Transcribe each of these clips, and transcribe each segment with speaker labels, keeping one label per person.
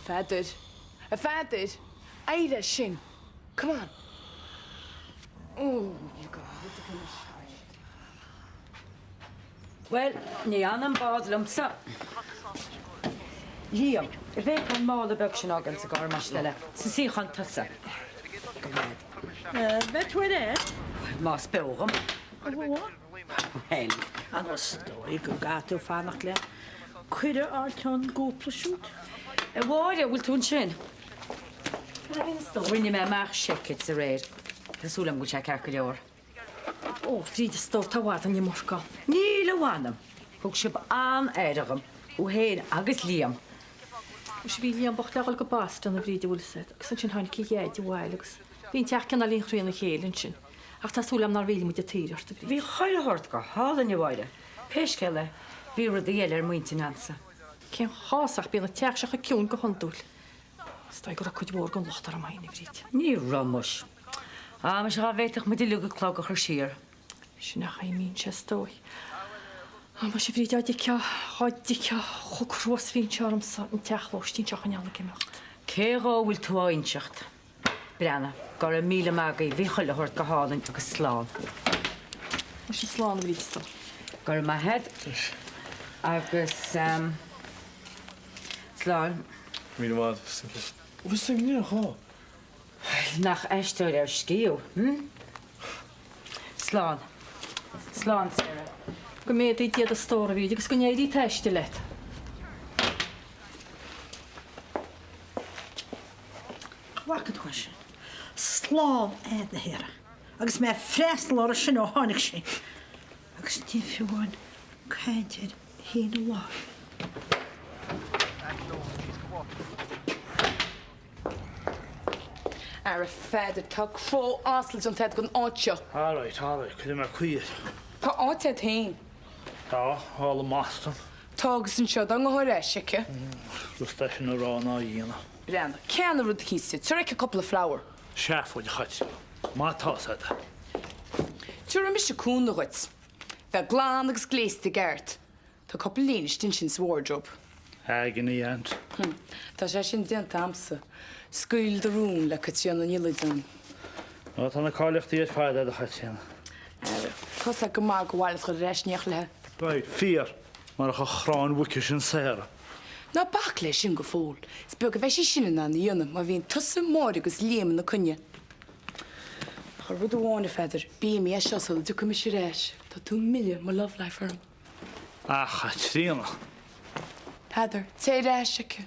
Speaker 1: feather. A feather. Aida shin. Come on. Oh, you go.
Speaker 2: Well, ní anam bádlam sa. Liam, bheith an mála beg sin agan sa gar maistile. Sa síchan tasa.
Speaker 3: Beth wede?
Speaker 2: Más beogam.
Speaker 3: Hel, an osdói go gatú fannach le. Cuire áilteán gópla siút.
Speaker 2: Bháide bhfuil tún sin. Rinne me mar siicid sa réir. Tásúlam go sé cecha leor.
Speaker 4: Ó, tríd stór táhhaid an morca.
Speaker 2: Ní le bhhanam. Thug sib an éireacham. Ó héin agus Liam.
Speaker 4: Us bhí Liam bocht leáil go bast an a bhríd bhfuil set. Agus san sin hain chéad bhhail agus. Bhín teach cena líon chríonna chélann sin. Ach tásúlam nar bhíle muid a tíirt a bhríd.
Speaker 2: Bhí chaile hort go hálan bhhaile. Peisceile, bhí rud a dhéile muinte ansa.
Speaker 4: Cén chásach bíonna teach a ciún go hondúil. Stai go a chuid bhór gan lochtar am hain a bhríd.
Speaker 2: Ní ramus. Mas ra bhéiteach mu luga clog a chu sir.
Speaker 4: Sin nach mín sé stói. Mas sé bhríd dice chocrúas hín searm sa an teachlóistín teach an eanna gimecht.
Speaker 2: Cérá bhfuil tú áinseacht. Brenna, gar a míle magaí bhí chuile hort go hálainn agus sláán.
Speaker 4: Mas sé sláán a bhríd stá.
Speaker 2: Gar ma head agus sláán.
Speaker 5: Míle mád. Bhí sem ní há.
Speaker 2: Nach eisteir scíú, Sláán. Sláán, Sarah.
Speaker 4: Go méad í diad a stóra bhíd, agus go néadí teiste let.
Speaker 3: Wacad chuin sin. Slán éad na hhéire. Agus mé freistal ar sin ó tháinig sin. Agus tí fiúháin caiintear hí na láir.
Speaker 1: Ar a feather tá cró aslas an tead gon áiteo.
Speaker 5: Hálaid, chuide mar cuiad.
Speaker 1: Tá áitead hain.
Speaker 5: Tá, hála mástan.
Speaker 1: Tágus an seo an go réisice.
Speaker 5: Lusta sin rá ná dhéana.
Speaker 1: Brenna, ceanna rud cíiste, tuair a couple of flower.
Speaker 5: Seafuid chaid. Má tásaid.
Speaker 1: Tuair a mis cúna chuit. Bheith glán agus gléiste gceart. Tá couple línis tin sin sa wardrobe.
Speaker 5: Hagan í ant.
Speaker 1: Tá sé sin déanta amsa. Scuil de rún le catíanna nílaidán.
Speaker 5: Nó tána cáilecht iad fáid a chatíana.
Speaker 1: Cos go má go bhhaile go réisneach le.
Speaker 5: Right, fíor. Mar a chrán wici sin séra.
Speaker 1: Ná bach lei sin go fóil. Sbeag go bheith sé sinna na dhéanam má bhíon tusa mór agus léam na cunne. Chu rud amháinna feidir, bí mé seosal du go me sé réis. Tá 2 milliún má love life arm.
Speaker 5: Chatíana.
Speaker 1: Heather, té réisice.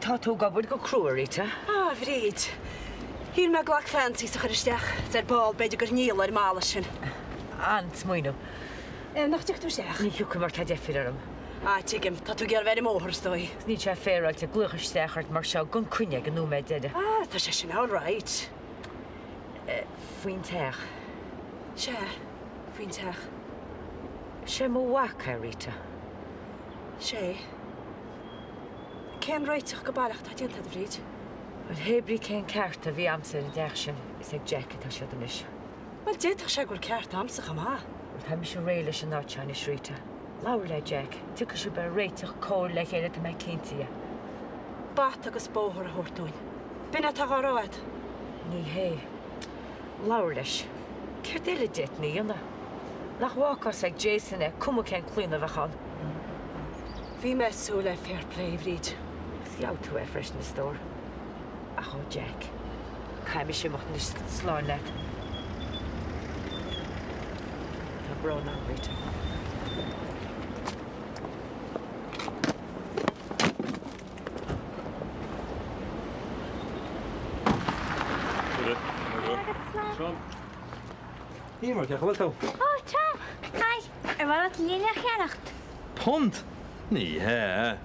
Speaker 2: Tá tú gabud go cruúiríthe?
Speaker 6: Bhríd. Hín me ghlach fancy sa chuiristeach, ar báil beidir gur níl ar mála sin.
Speaker 2: An smuoinú.
Speaker 6: Nach teach tú steach?
Speaker 2: Ní fiú mar tá defir arm.
Speaker 6: Tuigim, tá tú gur bheith móthir stoi.
Speaker 2: Ní sé féráil te gluchas stechart mar seo gon cunne gan nú méid deide.
Speaker 6: Tá sé sin all right.
Speaker 2: Fuoin teach.
Speaker 6: Se, faoin teach.
Speaker 2: Sé mó wacha rita.
Speaker 6: Sé. Cén réiteach go bailach tá dionanta bhríd.
Speaker 2: Well hebrí cén ceart a bhí amsa a deach sin is ag Jack tá siad anis.
Speaker 6: Well déach sé gur ceart amsach amá.
Speaker 2: Tá mis réile sin náteáin is rita. Lawer le Jack, tucha se be réiteach cóir le chéile a me cinntaí.
Speaker 6: Bat agus bóthir a thuirtúin. Bina tá ráid.
Speaker 2: Ní hé. Lawer leis. Ceir déile dit ní anna. Nach bháchas ag Jason é cuma cén clúna bhechan.
Speaker 6: Bhí me sú le fair play bhríd.
Speaker 2: Sciall tú é freis na stór. Ach ó Jack. Caimi sé mocht níos sláin le. Tá brón an rita.
Speaker 7: Ímar, ceach bhfuil tú?
Speaker 8: Ó, tá. Cai, bhfuil líne cheannacht.
Speaker 7: Punt? Ní hé.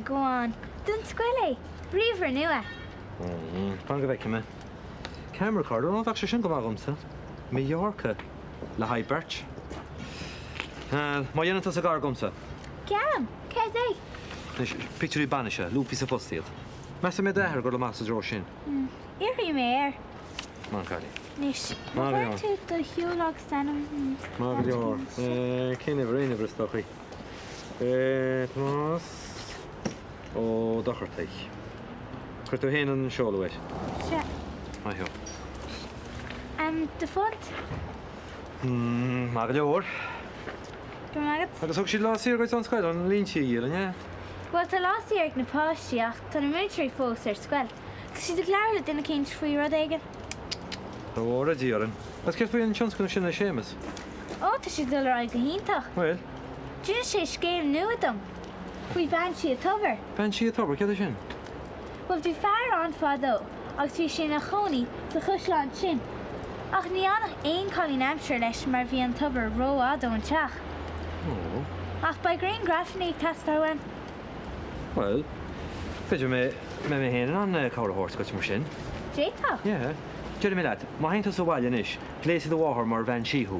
Speaker 8: Goáin. Dún scoile. Bríomhar nua.
Speaker 7: Pan go bheith me. Camera card, ó bheith sé sin go bhagumsa. Mallorca. Le haid bert. Má dhéananta sa gargumsa.
Speaker 8: Cearam, cé é?
Speaker 7: Picturí banise, lúpi sa postiad. Me sa mé déthir go le más a dró sin.
Speaker 8: Irí mé
Speaker 7: Man Cali.
Speaker 8: Nis.
Speaker 7: Má go leor.
Speaker 8: Tú do hiúlag stanam.
Speaker 7: Má go leor. Cine bhréine bris dochaí. Tomás ó dochartaich. Chuir tú héana an seolahid.
Speaker 8: Se.
Speaker 7: Má hiú.
Speaker 8: De font.
Speaker 7: Má go leor.
Speaker 8: Go magad.
Speaker 7: Agus thug siad lásíar goid an scoil an líntíí íle, ne?
Speaker 8: Wel, tá lásíag na páisteach tá na military fós ar sgwel. Si dy glarla dyn cyn trwy rod eigen.
Speaker 7: Tá bhór a díaran. As ceir faoin tionsc na sinna sémas?
Speaker 8: O, tá si dyl roi gyhintach.
Speaker 7: Well,
Speaker 8: Dyn sé sgeil nhw ydym. Fwy ban si y tofer.
Speaker 7: ben si a tobar, cead sin?
Speaker 8: Wel, dwi ffair on ffado, ag dwi sy'n a choni sa chwyslan sin. Ach ni anach ein colin amser leis mar fi an tofer ro ado yn tiach.
Speaker 7: Oh.
Speaker 8: Ach by grain grafni tas farwen.
Speaker 7: Well, beidir mé héanaan an cabhar hort go mar sin.
Speaker 8: Jeta?
Speaker 7: Yeah. Deidir mé leat, má haintas ó bhaile inis, léisi do bháthar mar bhean síthú,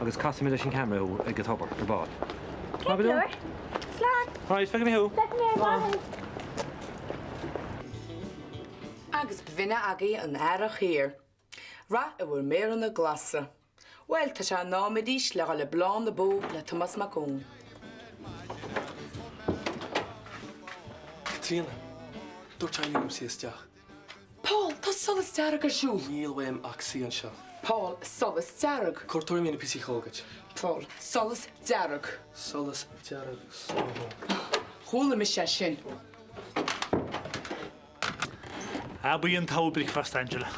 Speaker 7: agus casamid leis an cameraú ag go tobar ar bád.
Speaker 8: Kegler? Slan?
Speaker 7: Right, fecha mé hú.
Speaker 8: Fek me ar
Speaker 1: Agus bhíine agaí an airach hir. Ra a bhfuair méar an na glasa. Well, tá se námadís le le blán na bó le Thomas Macón.
Speaker 9: Katrina, dúirt ailím sí isteach.
Speaker 1: Paul, tá solas dearag ar siúl.
Speaker 9: Níl bhaim ach sí an seo.
Speaker 1: Paul, solas dearag.
Speaker 9: Cortóir mína pisí chógad.
Speaker 1: Paul, solas dearag.
Speaker 9: Solas dearag sóhó.
Speaker 1: Chúla me sé sin.
Speaker 5: Abíon tá breakfast, Angela.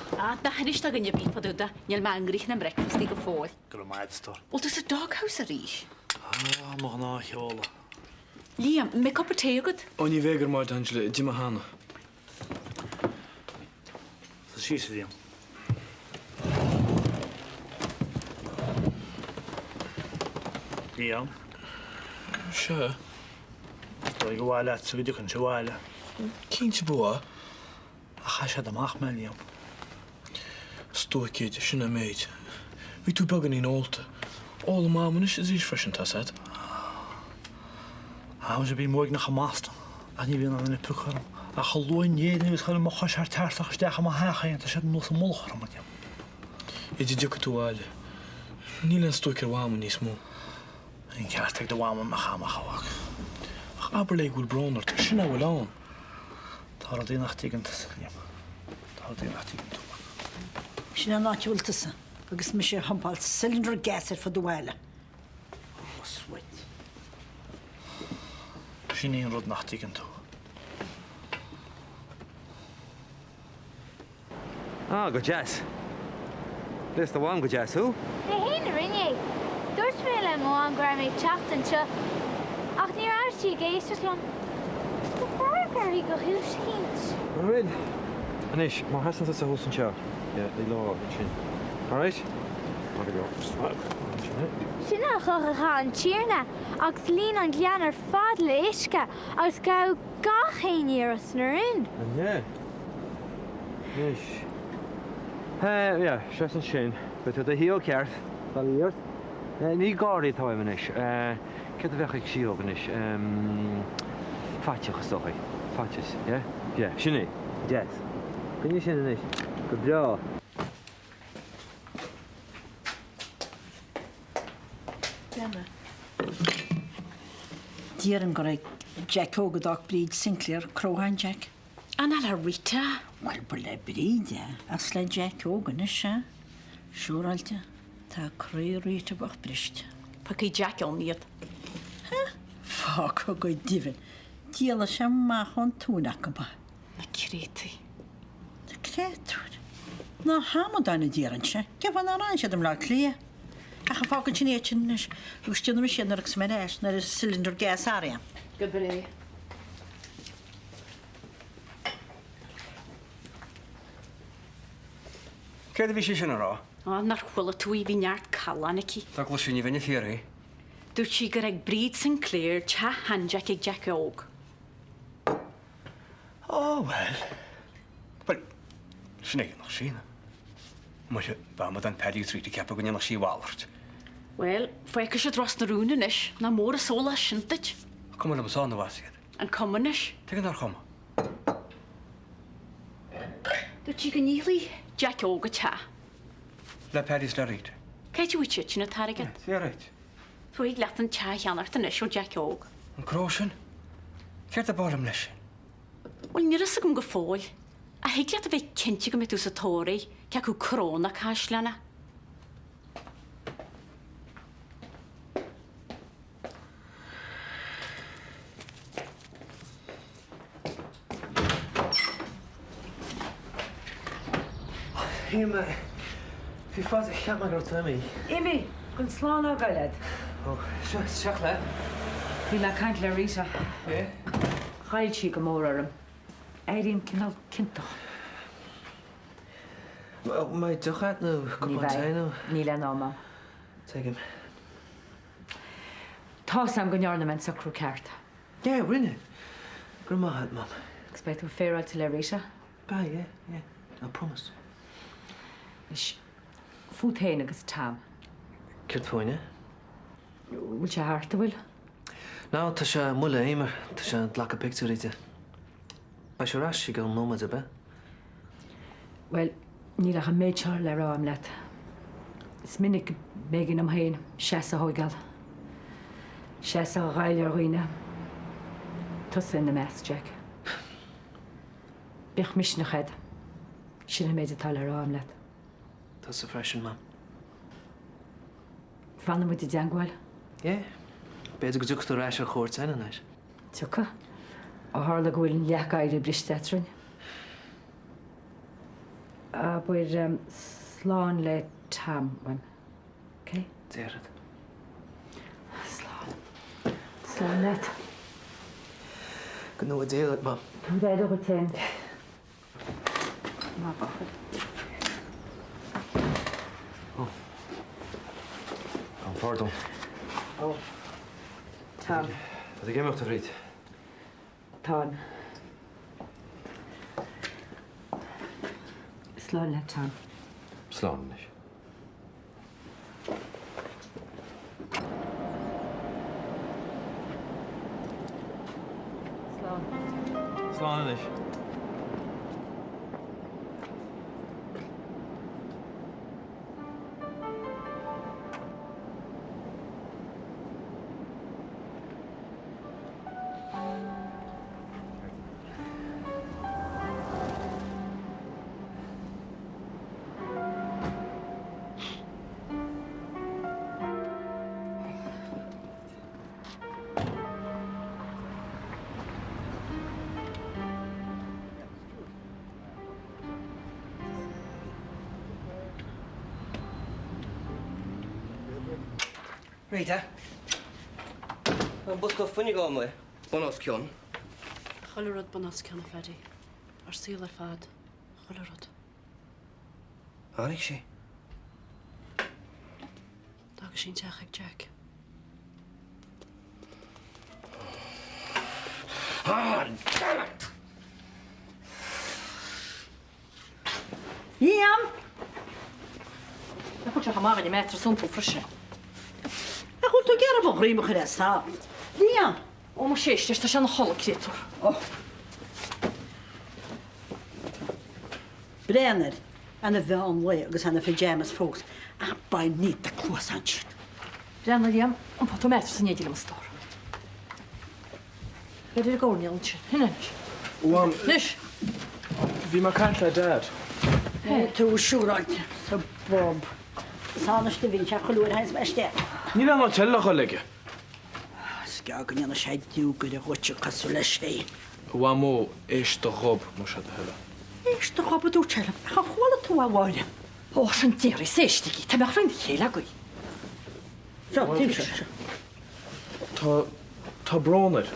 Speaker 10: Na hanis a gynne bí faúda, neal má angrich na breakfast í go fóil.
Speaker 5: Go maidstor.
Speaker 10: Well, dus a doghouse a ríis.
Speaker 5: Má ná cheola.
Speaker 10: Liam, me copper té agad?
Speaker 9: Ó ní bhégur máid, Angela, dí má hána.
Speaker 5: Sa sí sa díam. Liam,
Speaker 9: Se,
Speaker 5: tá go bhile sa bhíidir chun se bhile.
Speaker 9: cínte bua,
Speaker 5: A chaise amach me, Liam.
Speaker 9: stóicéid sinna méid. Bhí tú began ín olta. Óla máman is rís freisin tá said.
Speaker 5: Há sé bí móig nach chamásta. A ní bhíon an ina puchar. A chalóin éidir is chuir mo chuis ar teartach steach am hechaíon tá sé nó sa molchar am Liam.
Speaker 9: Idir deocha tú bháile. Ní len stóicear bháman níos mó.
Speaker 5: Ín ceartag do bháman me chamach amach.
Speaker 9: Ach aber le gúil brónar, tá sinna bhfuil an.
Speaker 5: Tá a dtíach tígantas, Liam. Tá a dtíach tígantú.
Speaker 3: Sin an náitiúiltasa, agus me sé hampáil cylinder gas ar fod bhile.
Speaker 5: Sweet. Sin íon rud nach tígantú.
Speaker 7: Go jazz. Lys do bháin go jazz, hú?
Speaker 8: Na hyn y rinne. Dwrs me le mo an gra me chaft yn sio. Ach ni'r ar si geis os lon. Ffair i go hwys hint.
Speaker 7: Rhaid. Anis, má hasan sa hús an seo. I lá sin. All right? Má go leor.
Speaker 8: Sinna chocha an tíirna, agus lín an glean ar fad le isce, agus gá gachéíar as na rin.
Speaker 7: Yeah. Yes. Ja, sé an sin. Be tú a hío ceart, dá íart. Ní gáirí tá im inis. Ce a bheith ag síogan is. Fáteach stochaí. Fáteas, yeah? Yeah, sinné. Yes. Gynnu sin inis. Go bra.
Speaker 3: Díar an gorau Jack ógadach bríd Sinclair, Craoladh Jack.
Speaker 10: Anna la Rita.
Speaker 3: Wel, bod le bríd, as le Jack ógan is se. Siúrailte, tá Craoladh Rita bach brist.
Speaker 10: Pa cí Jack on níad.
Speaker 3: Fág o go difin. Díala sem má chun túnach go ba.
Speaker 10: Na créti.
Speaker 3: Na crétúr. Na hamad dána díaran se. Gefan ar an siadam lá clia. Ach a fágan sin éitin is. Lústianam is sin ar ag smeréis na cylinder gas ária.
Speaker 10: Go bré.
Speaker 11: Céad bhí sé sin ará?
Speaker 10: Nar chwila tú I bhí neart calanici.
Speaker 11: Tá go sin I bhine fiarí.
Speaker 10: Dúirt si gur ag bríd Sinclair te hanjack ag Jack óg.
Speaker 11: Oh, well. Well, sin éige nach sína. Mu sé bamad an pediú tríti cepa go nach sí bhálart.
Speaker 10: Well, foiice sé dros na rúna is, na mór a sóla sintait.
Speaker 11: Cum le sána bhasiad.
Speaker 10: An cumanis.
Speaker 11: Tugann ar chuma.
Speaker 10: Dúirt si go nílí Jack óga te.
Speaker 11: Le Paddy's le rít.
Speaker 10: Caiidir bhuiite na tarigad.
Speaker 11: Sí reit.
Speaker 10: Fuig leat an te cheanart an isio Jack óg.
Speaker 11: An Crosin? Ceart a bálam leis.
Speaker 10: Wel, ní rys go fóil. A heigliad a bheith cinnte go mit ús a tóri, ce go cróna cáislena.
Speaker 7: Híime, fi fád cheap me gur tuí.
Speaker 2: Imi, gon slán á gailed.
Speaker 7: Ó, seach le?
Speaker 2: Bhí le caiint le rísa. Chaid si go mór orm. Éirín cinál cintach.
Speaker 7: Mai duchad nó gopantainú?
Speaker 2: Ní le ná mam.
Speaker 7: Tegim.
Speaker 2: Tá sam go nearnament sa crú ceart.
Speaker 7: Yeah, rinne. Gur mahad, mam.
Speaker 2: Expect go féráil til le rísa?
Speaker 7: Ba, yeah. I promise.
Speaker 2: Is fúthéin agus tam.
Speaker 7: Cirt fóine?
Speaker 2: Bhfuil se háarta bhfuil?
Speaker 7: Ná, tá se mula éimer, tá se dlacha picturíte. Ba se ras si go nómad a be?
Speaker 2: Well, ní lecha méid seár le rá am leat. Is minic mégin am héin, seasa hóigal. Seasa a ghaile ar ghuine. Tusa in na mes, Jack. Bích mis na ched. Sin méid atá le rá am leat.
Speaker 7: Tá sa freisin, mam.
Speaker 2: Fanna mu i deangháil?
Speaker 7: Yeah. Beidir go dúchtú ráis a chóirt aine neis.
Speaker 2: Tucha. A hála go bhfuil leach airí bristetrin. A buir slán le tam, wan. Okay?
Speaker 7: Déirad.
Speaker 2: Slán. Slán let.
Speaker 7: Go nó a déalad, mam.
Speaker 2: Beidir go ten. Má bachad.
Speaker 7: Pardon.
Speaker 2: Oh. Tam.
Speaker 7: Wat ik hem nog te vriend.
Speaker 2: Tán. Slán le tam.
Speaker 7: Slán is.
Speaker 2: Slán.
Speaker 7: Slán is.
Speaker 12: Rita. Mae'n bwth goffwn i go mwy. Bonos cion.
Speaker 6: Cholurod bonos cion a fedi. Ar syl ar fad. Cholurod.
Speaker 12: Anig si.
Speaker 6: Dag sy'n teach ag Jack.
Speaker 12: Ah, damn it!
Speaker 4: Ian! Jag får köra magen i metro som på frische.
Speaker 3: A chuil tú gear a bhríime chu sa. Dían.
Speaker 4: Ó mar séiste tá se na chollacrétor.
Speaker 3: Brenner ana bhean le agus ana fé James fós a ba ní a cloáint.
Speaker 4: Brenner Liam an på metro san éidir am star. Beidir gcóneil sin. Hinne.
Speaker 9: Uam,
Speaker 4: Nis.
Speaker 9: bhí mar caiint le dad.
Speaker 3: Tú siúráid sa Bob. Sánaiste vín se choúir hens meiste.
Speaker 9: Ní le mar teach go leige.
Speaker 3: Sceagan ana sé dú go a chuite casú le sé.
Speaker 9: Uam ó éis do chob mar se heile.
Speaker 3: Éis do chopa dú teile a chola tú a bháile.
Speaker 4: Ó san déir séistigí, Tá meach rin chéile goí.
Speaker 3: Seo tím se.
Speaker 9: Tá bránar,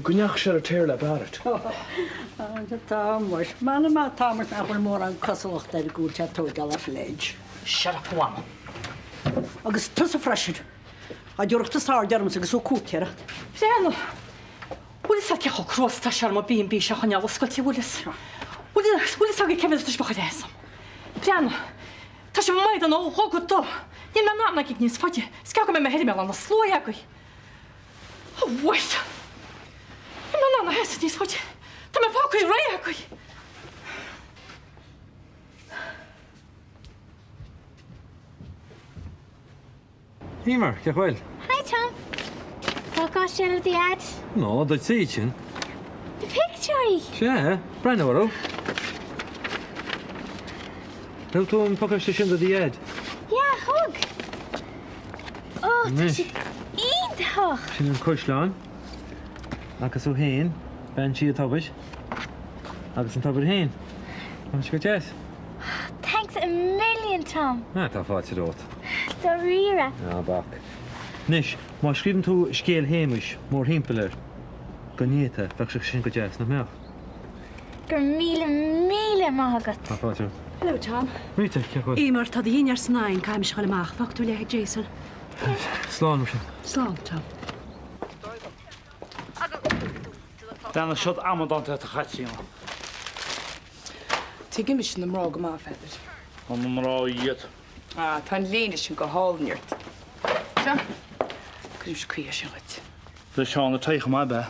Speaker 9: gneach sé a téir le barat.
Speaker 3: Támar, Mana má támar na chuil mór an cosalacht ar gúil te tú gal a fléid.
Speaker 4: Shut up, Juan.
Speaker 3: Agus tu a freisin. A dúireachta sá dearm agus ú cúteire.
Speaker 4: Brenner. Bwys ag eich o cros ta siarm o B&B siach o'n iawn ysgol ti wylus. Bwys ag eich cefyd ysgol bach edesam. Brenner. Ta siarm maid yn o hogod do. Ien mewn am na gig nis ffoddi. Sgawg am ymwneud mewn an o sloi agwy. O, waith. Ien mewn am na hesed nis ffoddi. Ta mewn ffogwy rai agwy.
Speaker 7: Emer, get well.
Speaker 8: Hi, Tom. What got you of the ad?
Speaker 7: No, that's it.
Speaker 8: The picture.
Speaker 7: Yeah, brand new. How to unpack the ad?
Speaker 8: Yeah, hug. Oh,
Speaker 7: Nice.
Speaker 8: eat hug.
Speaker 7: Sin an Craoladh agus ó hain, ben si a tabbis, agus an tabbir hain. An go jazz?
Speaker 8: Thanks a million, Tom.
Speaker 7: Na, tá fáilte dót.
Speaker 8: Dorira.
Speaker 7: Na, bach. Nis, má scríbn tú scéal héimis, mór himpelir. Gníta, bach sin go jazz na meach.
Speaker 8: Gur míle mágat.
Speaker 7: Tá fáilte.
Speaker 6: Hello, Tom.
Speaker 7: Rita, get well.
Speaker 6: Emer, tá dí ar snain caiim se chaach, fach tú le Jason.
Speaker 7: Slán mar sin.
Speaker 6: Slán, Tom.
Speaker 5: Then shut Amadon to Hatching.
Speaker 1: Take him in the mrog ma feather.
Speaker 5: On the mraw yet.
Speaker 1: Ah, tan Lanish and go hauling it. Ja, Grimsh creation it.
Speaker 5: The Sean the take my bear.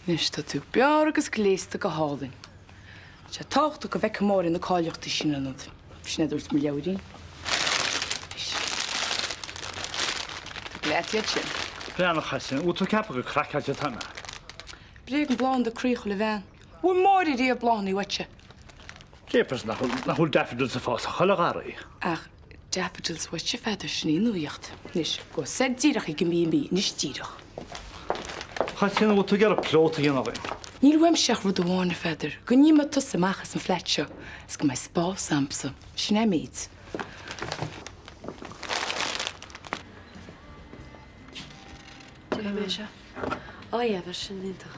Speaker 1: Nish to Bjorgus glazed to go hauling. She talked to go back more in the college to Shinanod. Schneider's Milady. Glad yet.
Speaker 5: Piano Hassan, what took up a crack at your time.
Speaker 1: Bregen blonde the Craoladh van. What more did you blonde watch?
Speaker 5: Keepers na whole daffodils of us, Holagari.
Speaker 1: Ach, daffodils watch your feather schnee no yacht. Nish, go said Zirach, can be nish Zirach.
Speaker 5: Hassan, what to get a plot again of it.
Speaker 1: Níl weimseach rud amháin feather. Go níma tusa machas an fleitseo, is go mai spá samsa. Sin méid.
Speaker 6: Meisha. Oh, yeah, was sin intach.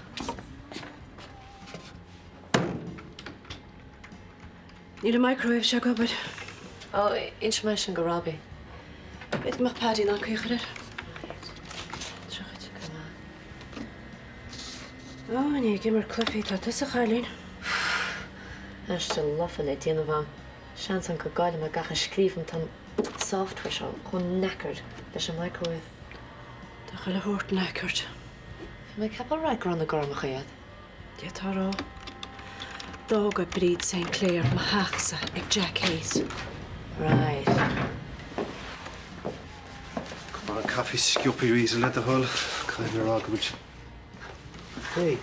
Speaker 6: Níl a microwave se go bud. Oh, inch me sin go rabbi. Bit mach paddy ná cuichar. Oh, ní gimmer cluffi tá tusa chalín.
Speaker 13: Eiste lofa le déanamh am. Sean an go gáile me gacha scríbm tan software seo chun neckard leis an microwave.
Speaker 6: Tá chaile hort neckard.
Speaker 13: Fi mé capal raig ran na gorma chéad.
Speaker 6: Dé tá rá. Dóg a bríd St. Clair ma heachsa ag Jack Hayes.
Speaker 13: Right.
Speaker 14: Come on, coffee scoopy reason let the whole kind of argument. Hey.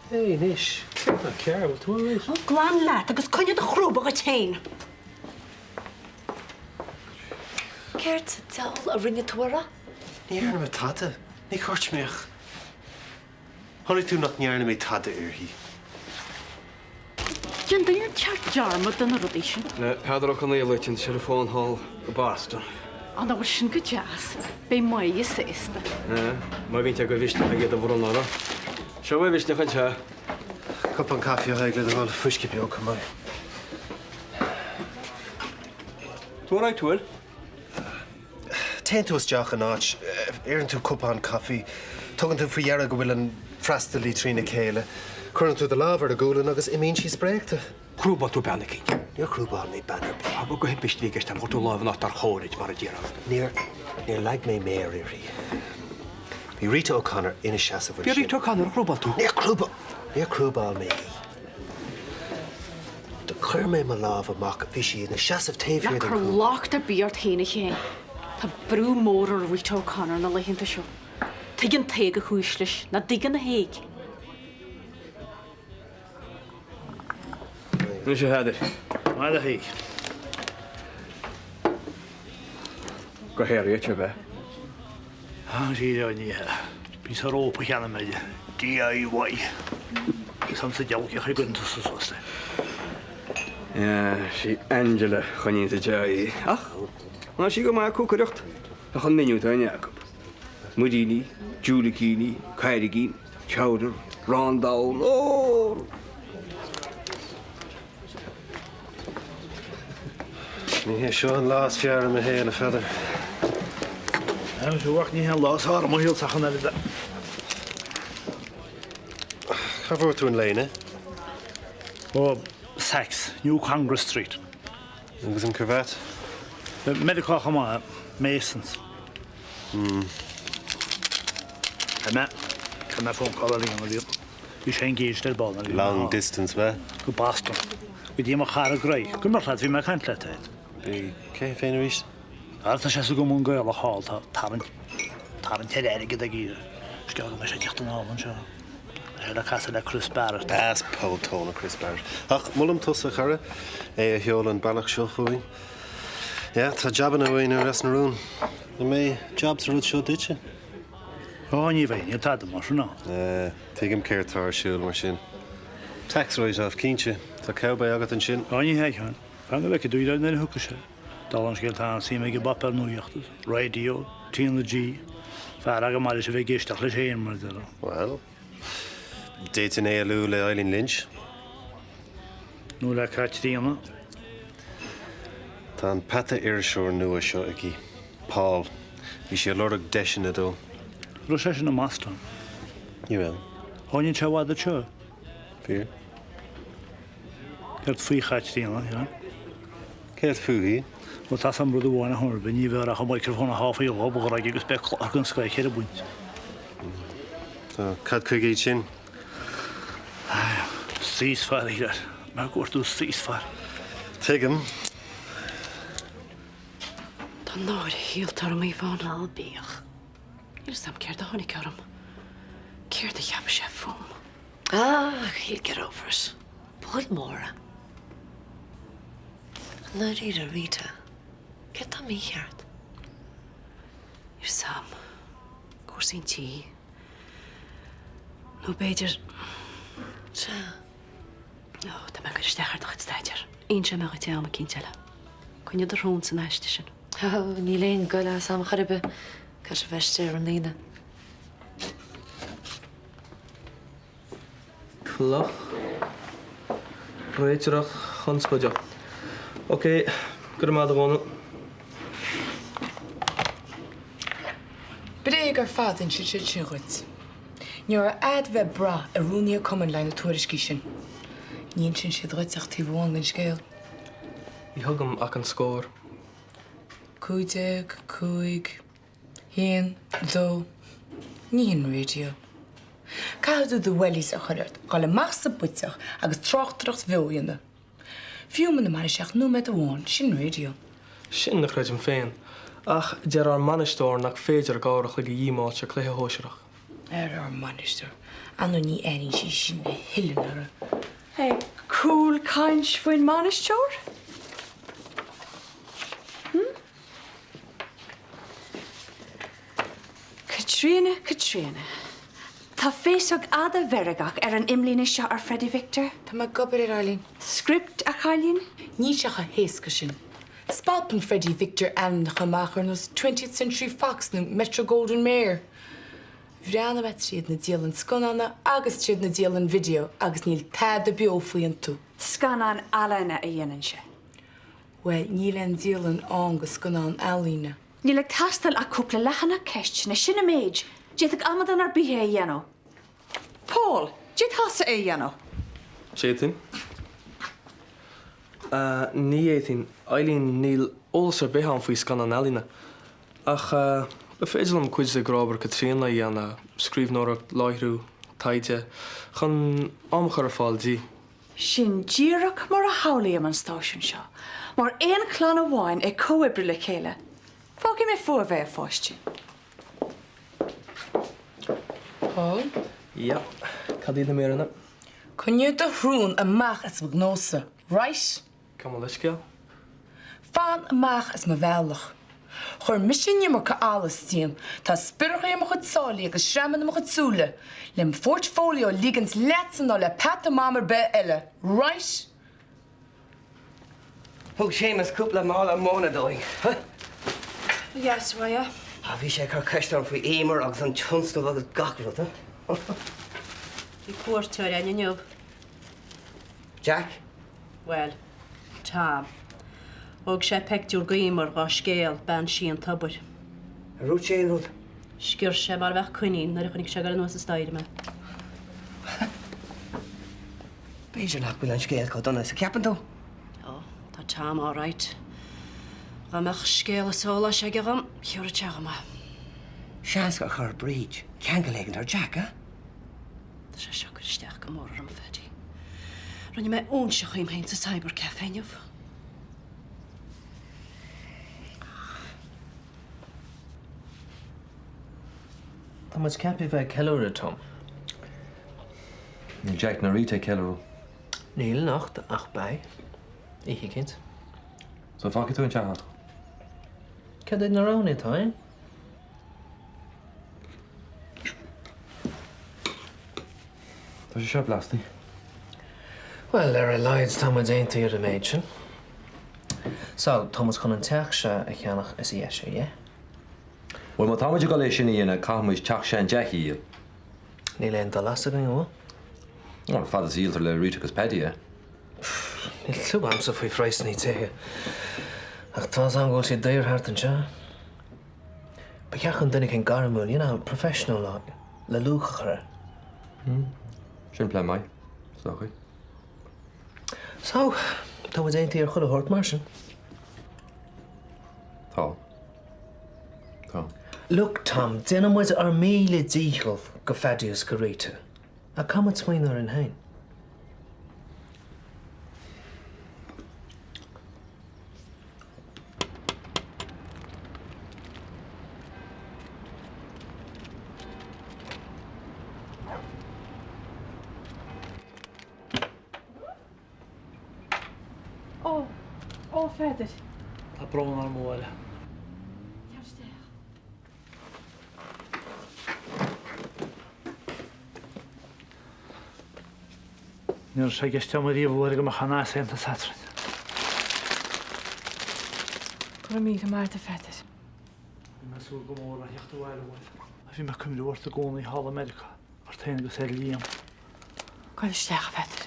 Speaker 14: Hey, Nish. Not care what to it.
Speaker 3: Oh, glán leat agus coinne de chrúba a tain.
Speaker 13: Ceirt dail a rinne tuara?
Speaker 14: Níarna me tada. Ní chort meach. Honnig tú nach níarna me tada hi.
Speaker 10: Jan dair teart jarma den a rubéisi.
Speaker 12: Le Pedro can leilin se a fón hall go Boston.
Speaker 10: An bhar sin go jazz, bé mai is sésta.
Speaker 12: Má vín go viste a géad a bhna ára. Se bh viste chun te.
Speaker 14: Cup an coffee a le the whole friske be come on.
Speaker 12: Tú right túil?
Speaker 14: Tain tú Joach an áit, éan tú cup an coffee, tugann tú faoiarra go bhfuil an freistalí trína céile, chuann tú de lábhar a gúlan agus imín sí spréachta.
Speaker 11: Chrúba tú beannaí.
Speaker 14: Níor chrúbáil mé banner be.
Speaker 11: A go himpist vígist am tú lábh nach tar chóid mar a ddíra.
Speaker 14: Níor leag mé méir rí. Bhí Rita O'Connor ina seasa bhfuil.
Speaker 11: Bí Rita O'Connor chrúba tú.
Speaker 14: Níor chrúbáil mé. De chuir mé má lábh amach bhí sí ina seasamh taobhíad.
Speaker 10: Nach chu lácht a bíart héna chéin. Tá brú mór ar Rita O'Connor na leihinnta seo. Tuigeann téige chúislis na digan na héig.
Speaker 11: Nu sé heidir.
Speaker 5: Má a héig.
Speaker 11: Go héir te bheith.
Speaker 5: Sí ní bí sa rópa cheanna meide. DIY. Gus sam sa dealcha chu gunta sa sosta.
Speaker 11: Sí Angela chuínta deí. Ach, ná sí go má cúcareacht a chun miniúta a Jacob. Mudíní, Julicíní, Cairigín, Chowder, Rondál, ó!
Speaker 14: Ní hé seo an lás fear me héana feather.
Speaker 5: I'm sure ní hen lás há má hiil sachan eile.
Speaker 14: Cha bhór tú an léine?
Speaker 5: Ó, Saks, New Congress Street.
Speaker 14: Agus an Curvet?
Speaker 5: Medical chama, Masons. Can I phone call again with you? You should engage that ball.
Speaker 14: Long distance, man.
Speaker 5: Go Boston. With you, my car grey. Come on, lads, we make can't let it.
Speaker 14: Be cé féin ríist?
Speaker 5: Arta sé go mún gail a háil tá an teile gyda gír. Sgeag me sé ticht an álan seo. Le casa le Chris Barrett.
Speaker 14: Das pótóna Chris Barrett. Ach, mulam tusa chara, a heol an ballach seo chuin. Ja, tá jobban a bhain ar as na rún. Na mé jobs rúd seo ditse.
Speaker 5: Ní bhain, ní tá mar ná.
Speaker 14: Tuigim céirtar siúil mar sin. Tax roiid af cínte, tá cebba agat an sin.
Speaker 5: Ní héichan. Fanga bheith dúile na thuca sé. Dálan scéil tá sí mé go bapar nuíochttas. Radio, tían le G. Fear aga mar is a bheith géisteach le sé mar de.
Speaker 14: Well, déitin é lú le Eileen Lynch.
Speaker 5: Nú le Caitríana.
Speaker 14: Tá an pata irisúr nua seo aquí. Paul. Bhí sé lorach deisina dó.
Speaker 5: Ro sé sin na Maston.
Speaker 14: Ní bhfuil.
Speaker 5: Tháinig te bhd a teo.
Speaker 14: Fír.
Speaker 5: Ceart faoi Caitríana, ja.
Speaker 14: Ceart fuí?
Speaker 5: Well, tá sam brúd bháinna thorba, ní bhar a microfón a háfaí ó bh raig agus be ach an scoil chéad a buint.
Speaker 14: Tá cad chuigéid sin?
Speaker 5: Síosfar ide. Mar cuairtú síosfar.
Speaker 14: Tuigim.
Speaker 10: Tá náir híaltar am í bháin albíoch. I'r sam céir da honni cyrm. Céir da chiab sé ffwm.
Speaker 13: He'll get over it. Bwyd mora. Na rira Rita. Get am I hiart.
Speaker 10: I'r sam. Gwrs i'n ti. No beidir...
Speaker 13: Ta.
Speaker 10: No, da mae'n gyrr stechar dach staidir. Un se mewn ti am y cyntela. Cwynio dy rhwnt yn eist ysyn.
Speaker 13: Ni lein gola sam charibe. Cash vester an lína.
Speaker 9: Cloch. Réiteach chunspaideach. Ok, gur má a bhna.
Speaker 1: Bréig ar fad in sin chuit. Níor ad bheith bra a rúnia cuman lein na tuairiscí sin. Níon sin siad ruiteach tí bháin linn scéal.
Speaker 9: I thugam ach an scór.
Speaker 1: 50, 50, 1, 2, níon radio. Caadú do bhfuilís a chuirt, gáil amach sa buiteach agus trochtracht bheoiana. Fiúman na mar seach nó met a bháin, sin radio.
Speaker 9: Sin nach raid an féin. Ach, dear ar manistóir nach féidir gárach le go dhíimáid se cléthe hóisireach.
Speaker 1: Ar manistóir. Anú ní éirín sí sin na hillinara.
Speaker 4: Hey, cool kainch faoin manistóir?
Speaker 10: Katrina. Tá féisog ada veragach an imlína seo ar Freddie Victor?
Speaker 1: Tá má gobar ar Eileen.
Speaker 10: Script a chailín?
Speaker 1: Ní seach a héasca sin. Spalpan Freddie Victor an chamachar nos 20th Century Fox na Metro Golden Mare. Bhreanna met tríad na díalan scananna agus tríad na díalan video agus níl tad a bio faoin tú.
Speaker 10: Scanan alaina a dhéanaan se.
Speaker 1: Well, níl an díalan agus scanan alína.
Speaker 10: Níl ag tastal a cúpla lechanna ceist na sinna méid. Déad ag amadan ar bíthe a dhéanó. Paul, déad hasa a dhéanó.
Speaker 9: Sétin? Ní éitin, Eileen níl ólas ar béhan faoi scanan alína. Ach, be féidir am cuid a grábar Catriona dhéana, scríbhnóireacht, láithriú, taide, chun amchar ar fáil dí.
Speaker 10: Sin díreach mar a hawlaí am an stáisiún seo. Mar éon chlán amháin ag cóibre le chéile. Fági mé fuair bheith a fáistí.
Speaker 1: Paul?
Speaker 9: Ja, cadí na mérana.
Speaker 1: Cynniú do hrún amach as magnósa, right?
Speaker 9: Cam leis ceal?
Speaker 1: Fan amach as ma bhealach. Chor misinne mar ca alas tíam, tá spircha am chud sálaí agus sreman am chud súla. Lim portfolio lígans letsan ó le pat mamar be eile, right?
Speaker 12: Thug Seamus cúpla mála móna dóing.
Speaker 6: Yes, Raya.
Speaker 12: Bhí sé chu ceistar faoi émar agus an tionsnamh agus gacrúta.
Speaker 6: Bhí cuairteir aine neamh.
Speaker 12: Jack?
Speaker 6: Well, Tom. Og sé pectúr gaimar gá scéal ban sí an tabar.
Speaker 12: A rút sé rút?
Speaker 6: Sgir sé mar bheith cuinín nar chunig se gal nuas a staide me.
Speaker 12: Beidir nach bhfuil an scéal có donna sa ceapan tú?
Speaker 6: Tá Tom all right. Gamach scéal a sóla sé gam, chiúr a teach me.
Speaker 12: Seans go chur bríd. Cean go léigen ar Jack,
Speaker 6: Tá sé seo gur isteach go mór am fedí. Ronne mé ón se chuim héin sa cyber caféineh.
Speaker 12: Tá muid ceapí bheith ceúra tom.
Speaker 7: Níl Jack na rite ceú.
Speaker 12: Níl nacht ach bai. Ihe kind.
Speaker 7: So fáici tú an tead.
Speaker 12: Cad é na rána tá?
Speaker 7: Tá sé seo blastí.
Speaker 12: Well, a leids tá muid aontaí ar a méid sin. So, Thomas chun an teach se a cheannach is éise, é?
Speaker 7: Bhfuil má táidir go lééis sin íonna caimuid teach sé an deich íal.
Speaker 12: Níl éon dá las an bhfuil?
Speaker 7: Well, fad is íaltar le rúte agus pedi, é?
Speaker 12: Níl tú amsa faoi freisnaí tithe. Ach tá an ghil sé déir hart an se. Ba ceachan duine cin garamúil, professional le lúchachar.
Speaker 7: Sin ple mai, sochi.
Speaker 12: So, tá muid aontaí ar chud a hort mar sin.
Speaker 7: Tá. Tá.
Speaker 12: Look, Tom, déanam muid ar míle díchal go fediús go réite. A cumad smaoinar an hain.
Speaker 4: Oh, Feder.
Speaker 5: Tá brón ar móile. Níor sé giste mar í bhór go chana sénta satrin.
Speaker 4: Cur mí go mar a Feder.
Speaker 5: Na sú go mór a heachta bhile bhil. A bhí me cumúirta gcóna í Hall America ar taine go sé líam.
Speaker 4: Cáil isteach, Feder.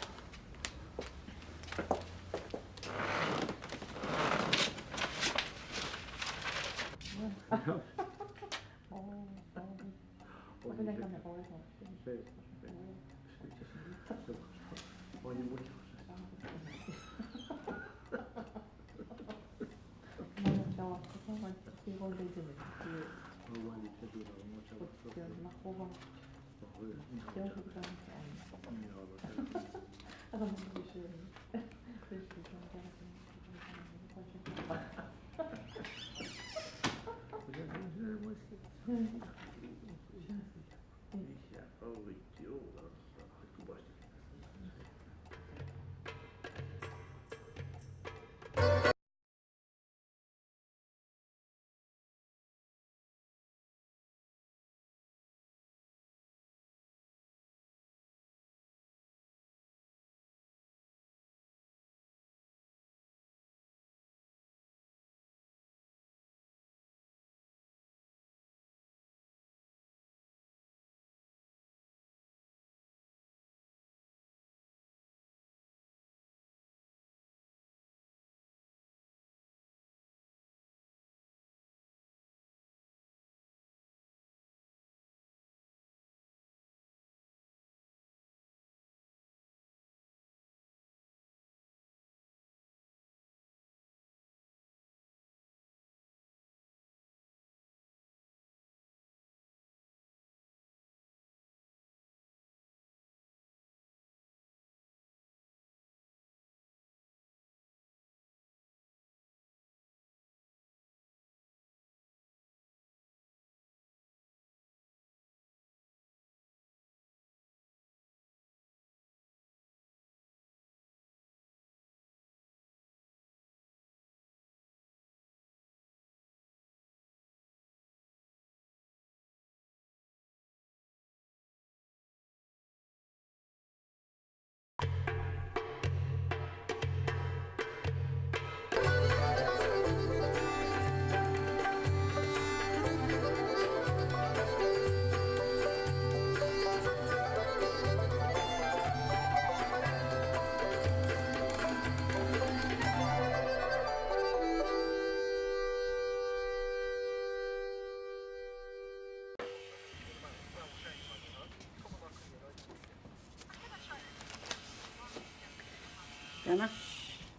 Speaker 3: Anna,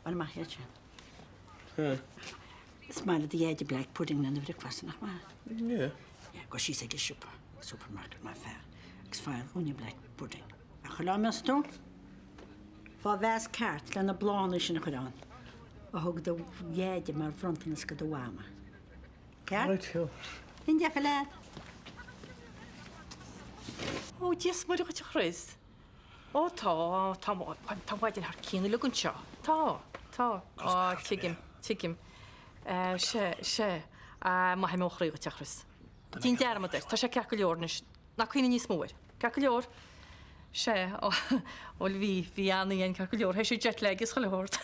Speaker 3: what am I here to? Smile at the edge of black pudding and the breakfast, not mine.
Speaker 9: Yeah.
Speaker 3: Yeah, because she said supermarket, my fair. It's fine, only black pudding. A gelame stone? For vast cart, then a blondish in a gedaan. A hug the edge of my front in the skadawama. Car?
Speaker 9: Right, yeah.
Speaker 3: In your flat.
Speaker 4: Ó, díos mar go chréis. Ó, tá bhaid ar cíanna legann seo. Tá. Á, tuigim. sé, má ha móchraí go teachras. Dín dearmad tá sé ceach go leornis, na chuoine níos móir. Ceach go leor, sé, ó bhí anna dhéon ceach go leor, hééis sé jet legus go leort.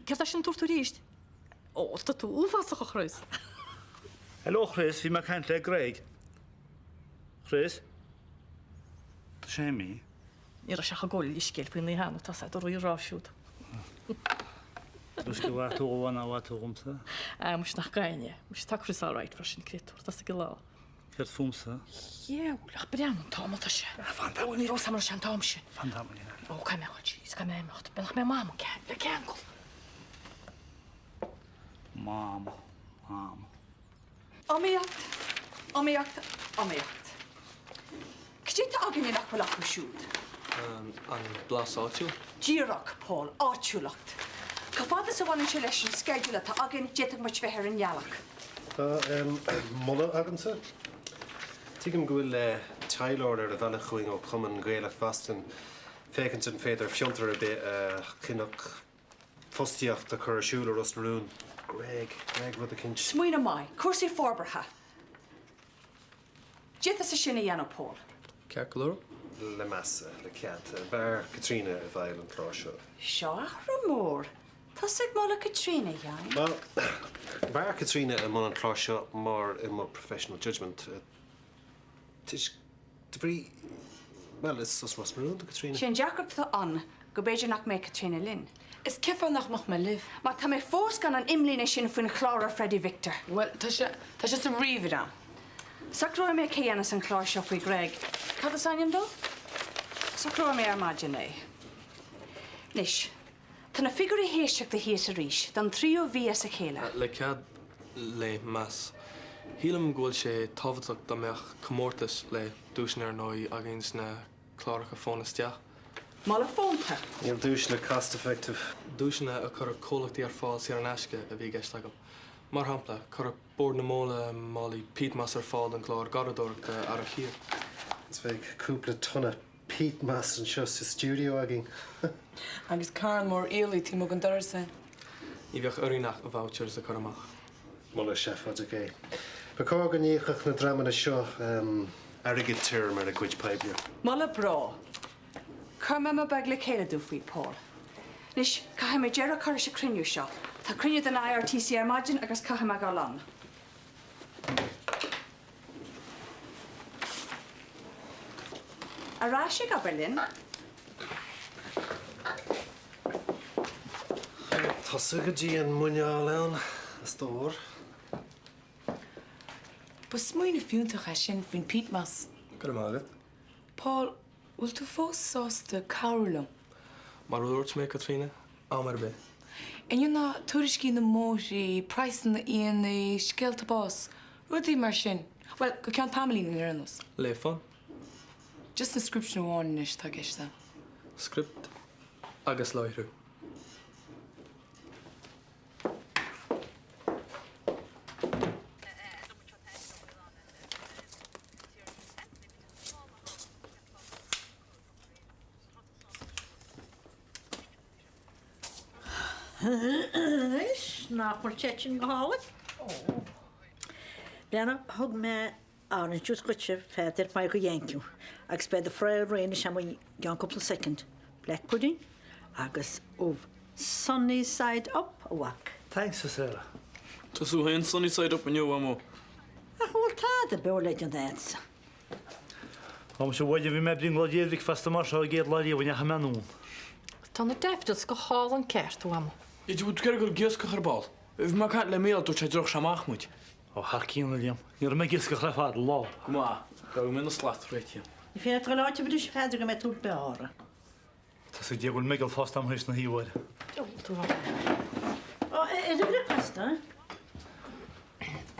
Speaker 4: Ceir sin túirtú ríist? Ó, tá tú úfása go chréis.
Speaker 5: Hello, Chris, bhí mar caint le Greg. Chris? Tá sé mí?
Speaker 4: Ní a seach a ggóil í scéil faoin líhanú tá do roií ráisiúd.
Speaker 5: Dus go bhhaú bhhain áhhaúmsa?
Speaker 4: Mus nach gaiine, mus tá chris áráid fre sin créúir, tá go lá.
Speaker 5: Ceir fúmsa?
Speaker 4: Jeú, lech brean támata sé. Bhfuil ní rosamar sin tám sin.
Speaker 5: Fantámaí.
Speaker 4: Ó, cai meá tíos, cai méimecht, benach mé máma cean, le cean go.
Speaker 5: Máma.
Speaker 10: Oméocht. Cdíta agin nach bhfuil acu siúd?
Speaker 9: An blas áitiúil?
Speaker 10: Díreach, Paul, áitiúlacht. Cá fáda sa bhain se leis an sceidúla tá agin déach mar bheithir an nealach.
Speaker 14: Tá mulla agansa? Tuigim go bhfuil le teilóir ar a bhealach chuing ó chuman gaalach fastan fécinn sin féidir fiontar a bit cinach fostiíocht a chur siúla Ros Marún. Greg rud a cinint.
Speaker 10: Smuoine mai, cuasaí forbartha. Déta sa sinna dhéanam, Paul.
Speaker 9: Ceach go leor?
Speaker 14: Le massa, le chéad. Bear Katrina a bhail an chlár seo.
Speaker 10: Seo achra mór. Tás ag mála Katrina dhéanam.
Speaker 14: Well, Bear Katrina a mún an chlár seo mar in more professional judgment. Tis debrí... Well, it's sus Ros Marún, Katrina.
Speaker 10: Sin Jacob tá an, go béidir nach mé Katrina Lynn.
Speaker 1: Is cefa nach mach me liv.
Speaker 10: Má tá mé fós gan an imlína sin faoin chláir Freddie Victor.
Speaker 1: Well, tá sé sa riomh am.
Speaker 10: Sacrú mé chéanana an chláir seo faoi Greg. Cad a saim dó? Sacrú mé ar máidirné. Nis, tá na figurí héisteach de héas a ríis, don trío bhí sa chéile.
Speaker 9: Le cead le mas. Hílam ghfuil sé tábhaach do meach commórtas le dúisna ar nói a gins na chláracha fónasteach.
Speaker 10: Mála fónta.
Speaker 14: Níl dúis le cost effective.
Speaker 9: Dúisna a chur cólachtaí ar fáil sé ar an eisce a bhí gceist agam. Mar hampla, chur bord na móla málaí peatmas ar fáil an chlár garadóireachta ar a chiar.
Speaker 14: Is bheith cúpla tonna peatmas an seo sa studio agin.
Speaker 1: Agus cairn mór éalaí tí mo an darsa.
Speaker 9: Ní bheoh oirínach a vouchers a chur amach.
Speaker 14: Mulla sefad a gé. Ba cá gan íochach na dramana seo airigid tíir mar a gcuid peibne.
Speaker 10: Mála brá. Cuma má bag le chéile dú faoi, Paul. Nis, caithe mé dearach chuir sa criniú seo. Tá criniú den IRTC ar maidin agus caithe me gá lan. Ará sé go Berlin?
Speaker 14: Tasa go dtí an muineáil ann, is dór.
Speaker 1: Ba smuoine fiúntacha sin faoin peatmas.
Speaker 9: Gur mágad?
Speaker 1: Paul, bhfuil tú fós sásta cabharlam?
Speaker 9: Mar úirt mé Katrina, á mar be.
Speaker 1: Inniu ná tuairiscí na mótaí, praisan na íonaí, scéalta bás, rudaí mar sin. Well, go ceann tamlín in airnas.
Speaker 9: Le fan?
Speaker 1: Just na scription bháin is tá gceiste.
Speaker 9: Script agus láithreú.
Speaker 3: Nach mar tetin go háid? Lena thug me an dús goite féidir mai go dhénciú, agus be de fréil réine sem gan couple second. Black pudding agus sunny side up a whack.
Speaker 5: Thanks, Sarah.
Speaker 15: Tasú haon sunny side up in you, amo.
Speaker 3: Ach bhfuil tá a beir leid an dance.
Speaker 5: Am se bhide bhí me bring lodéadhíh festa mar seo géad láí bhaine chamanún.
Speaker 4: Tá na deftas go háil an ceart am.
Speaker 15: Idir bud ceir go giasca charbáil. Bhí mar cait le méal dú sé droch seach muid.
Speaker 5: Ó Harcíín le líam. Níor me gisca chleifád lá.
Speaker 15: Go má, go mé na slaat réití.
Speaker 3: I fé go láte bud sé féidir go me tú beára.
Speaker 5: Tá sé dé bhfuil mégal fást am thuis na híomhhaid.
Speaker 3: Idir le pasta?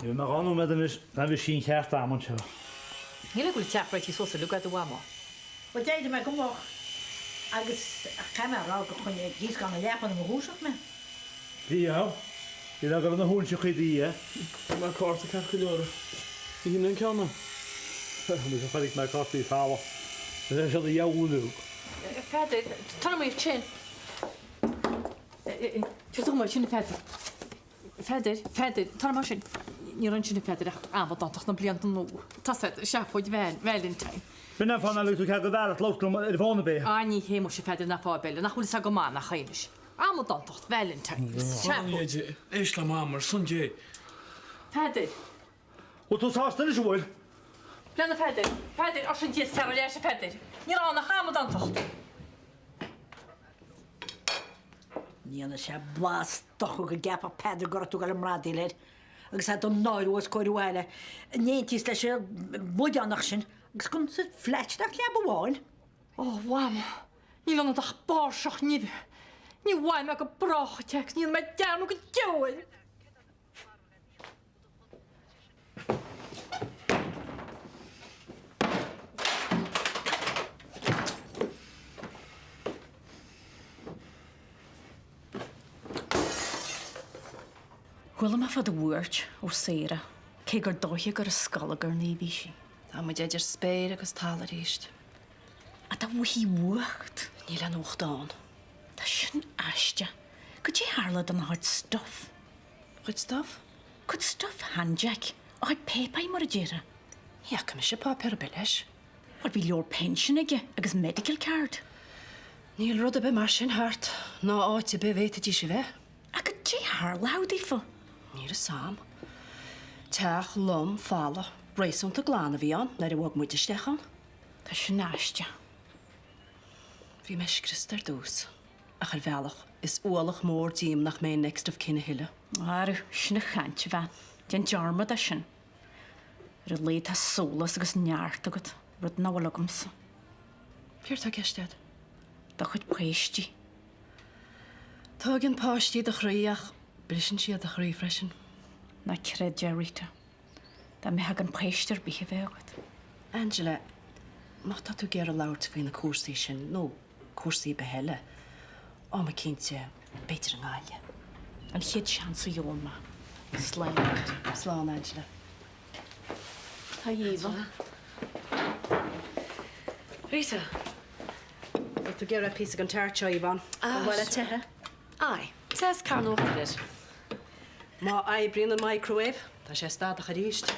Speaker 5: Bhí mar anú medanis na bhí sin cheart am seo.
Speaker 4: Níle goil teachreití sósa lugaid do bhama.
Speaker 3: Ba déidir me gomach agus chaimrá go chun díos gan na lepan am húsach me.
Speaker 5: Bhí ha? Bhí le go na hún se chuidí,
Speaker 15: Má cóirta ceach go leora. Hí an ceanna.
Speaker 5: Mu a chaigh me costaí fáha. Is se a jaúú.
Speaker 4: Feidir, tá mé sin. Tú mar sinna feidir, tá mar sin. Ní an sinna feidir amhadáach na blianta nó. Tá seafuid Valentine.
Speaker 5: Bina fanna lu tú ce go bhar lom ar bhána bé.
Speaker 4: Aní hémo sé feidir na fábile, nach chuil sa go má nach chéinis. Amhadácht Valentine.
Speaker 15: Sannéide éis le mámar sundé.
Speaker 4: Feidir.
Speaker 5: Ó tú sásta is bhfuil?
Speaker 4: Lena feidir as sin tíos teir leis a feidir. Ní an nach amhadácht.
Speaker 3: Níana sé blas dochu go gappa peidir go tú gal mrádí leid, agus sé don náirúas cóirhile. Néntís leis sé buideannach sin, agus gon sa fleitach le bháil.
Speaker 4: Ó, wam. Ní an ach báseach ní. Ní bhhaim me go brachateach, ní me deanú go deil.
Speaker 3: Bhfuil me fad a bhuairt ó séire, cé gur dóithe gur a scalagar ní bhí sin.
Speaker 6: Tá mu idir spéir agus tal ríist.
Speaker 3: A tá bhí bhuacht.
Speaker 6: Ní le nóchtáin.
Speaker 3: Tá sin aiste. Go dtí hála an háid stuff.
Speaker 6: Chuid stuff?
Speaker 3: Chud stuff handjack, áid pepaí mar a ddíire.
Speaker 6: Iach me sé pápéir be leis.
Speaker 3: Bhil bhí leor pension aige agus medical card.
Speaker 6: Níl rud a be mar sin hart, ná áite be bhéta dí sé bheith.
Speaker 3: A go dtí hála hádí fo.
Speaker 6: Nír a sam. Teach, lom, fála, réisúnta glána bhí an, nar i bhag muide stechan.
Speaker 3: Tá sin aiste.
Speaker 6: Bhí me scristar dús. A chail bhealach is ualach mór díam nach mé next of cinna hiile.
Speaker 3: Aru, sinna chaint bhean. Dian jarmad a sin. Ryd leid ha solas agus neart agad. Ryd nawalagams.
Speaker 6: Pyr tá geistead?
Speaker 3: Da chud préistí.
Speaker 6: Tá gin páistí a chraíach, brisin siad a chraí freisin.
Speaker 3: Na credja Rita. Da me hagan préistir bí hefegad.
Speaker 6: Angela, mach tá tú ger a laut fé na cuasaí sin, nó cuasaí behelle. Ó ma cínte beitir an gáile.
Speaker 3: An chiad seansa jón ma. Slán.
Speaker 6: Slán, Angela.
Speaker 3: Tá Íva.
Speaker 6: Rita, tú ger a pís an tarteo Ivan.
Speaker 3: Bhfuil a tethe?
Speaker 6: Ai, says can óchtarir. Má aibrín an microwave, tá sé stad a charíist.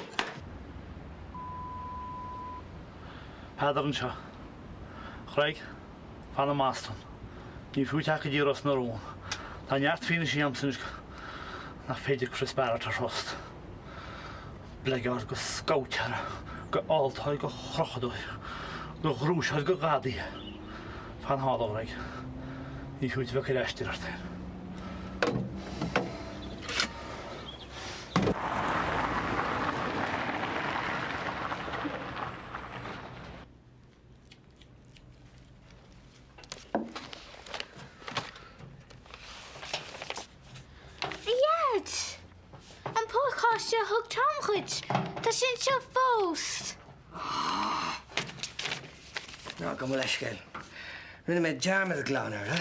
Speaker 5: Padar an seo. Chraig, fan a mástan. Ní fúteach dí ros na rún. Tá neart fína sí amsan na féidir Chris Barrett a rost. Blegar go scoutara, go áltáid go chrochadói, go grúsáid go gadaí. Fan hádó raig. Ní fúte bheith leistir ar teir.
Speaker 8: Hug Tom chud. Tá sin seo fós.
Speaker 16: No, go bhfuil eiscéil. Rinne mé dearmad a glánar, ha?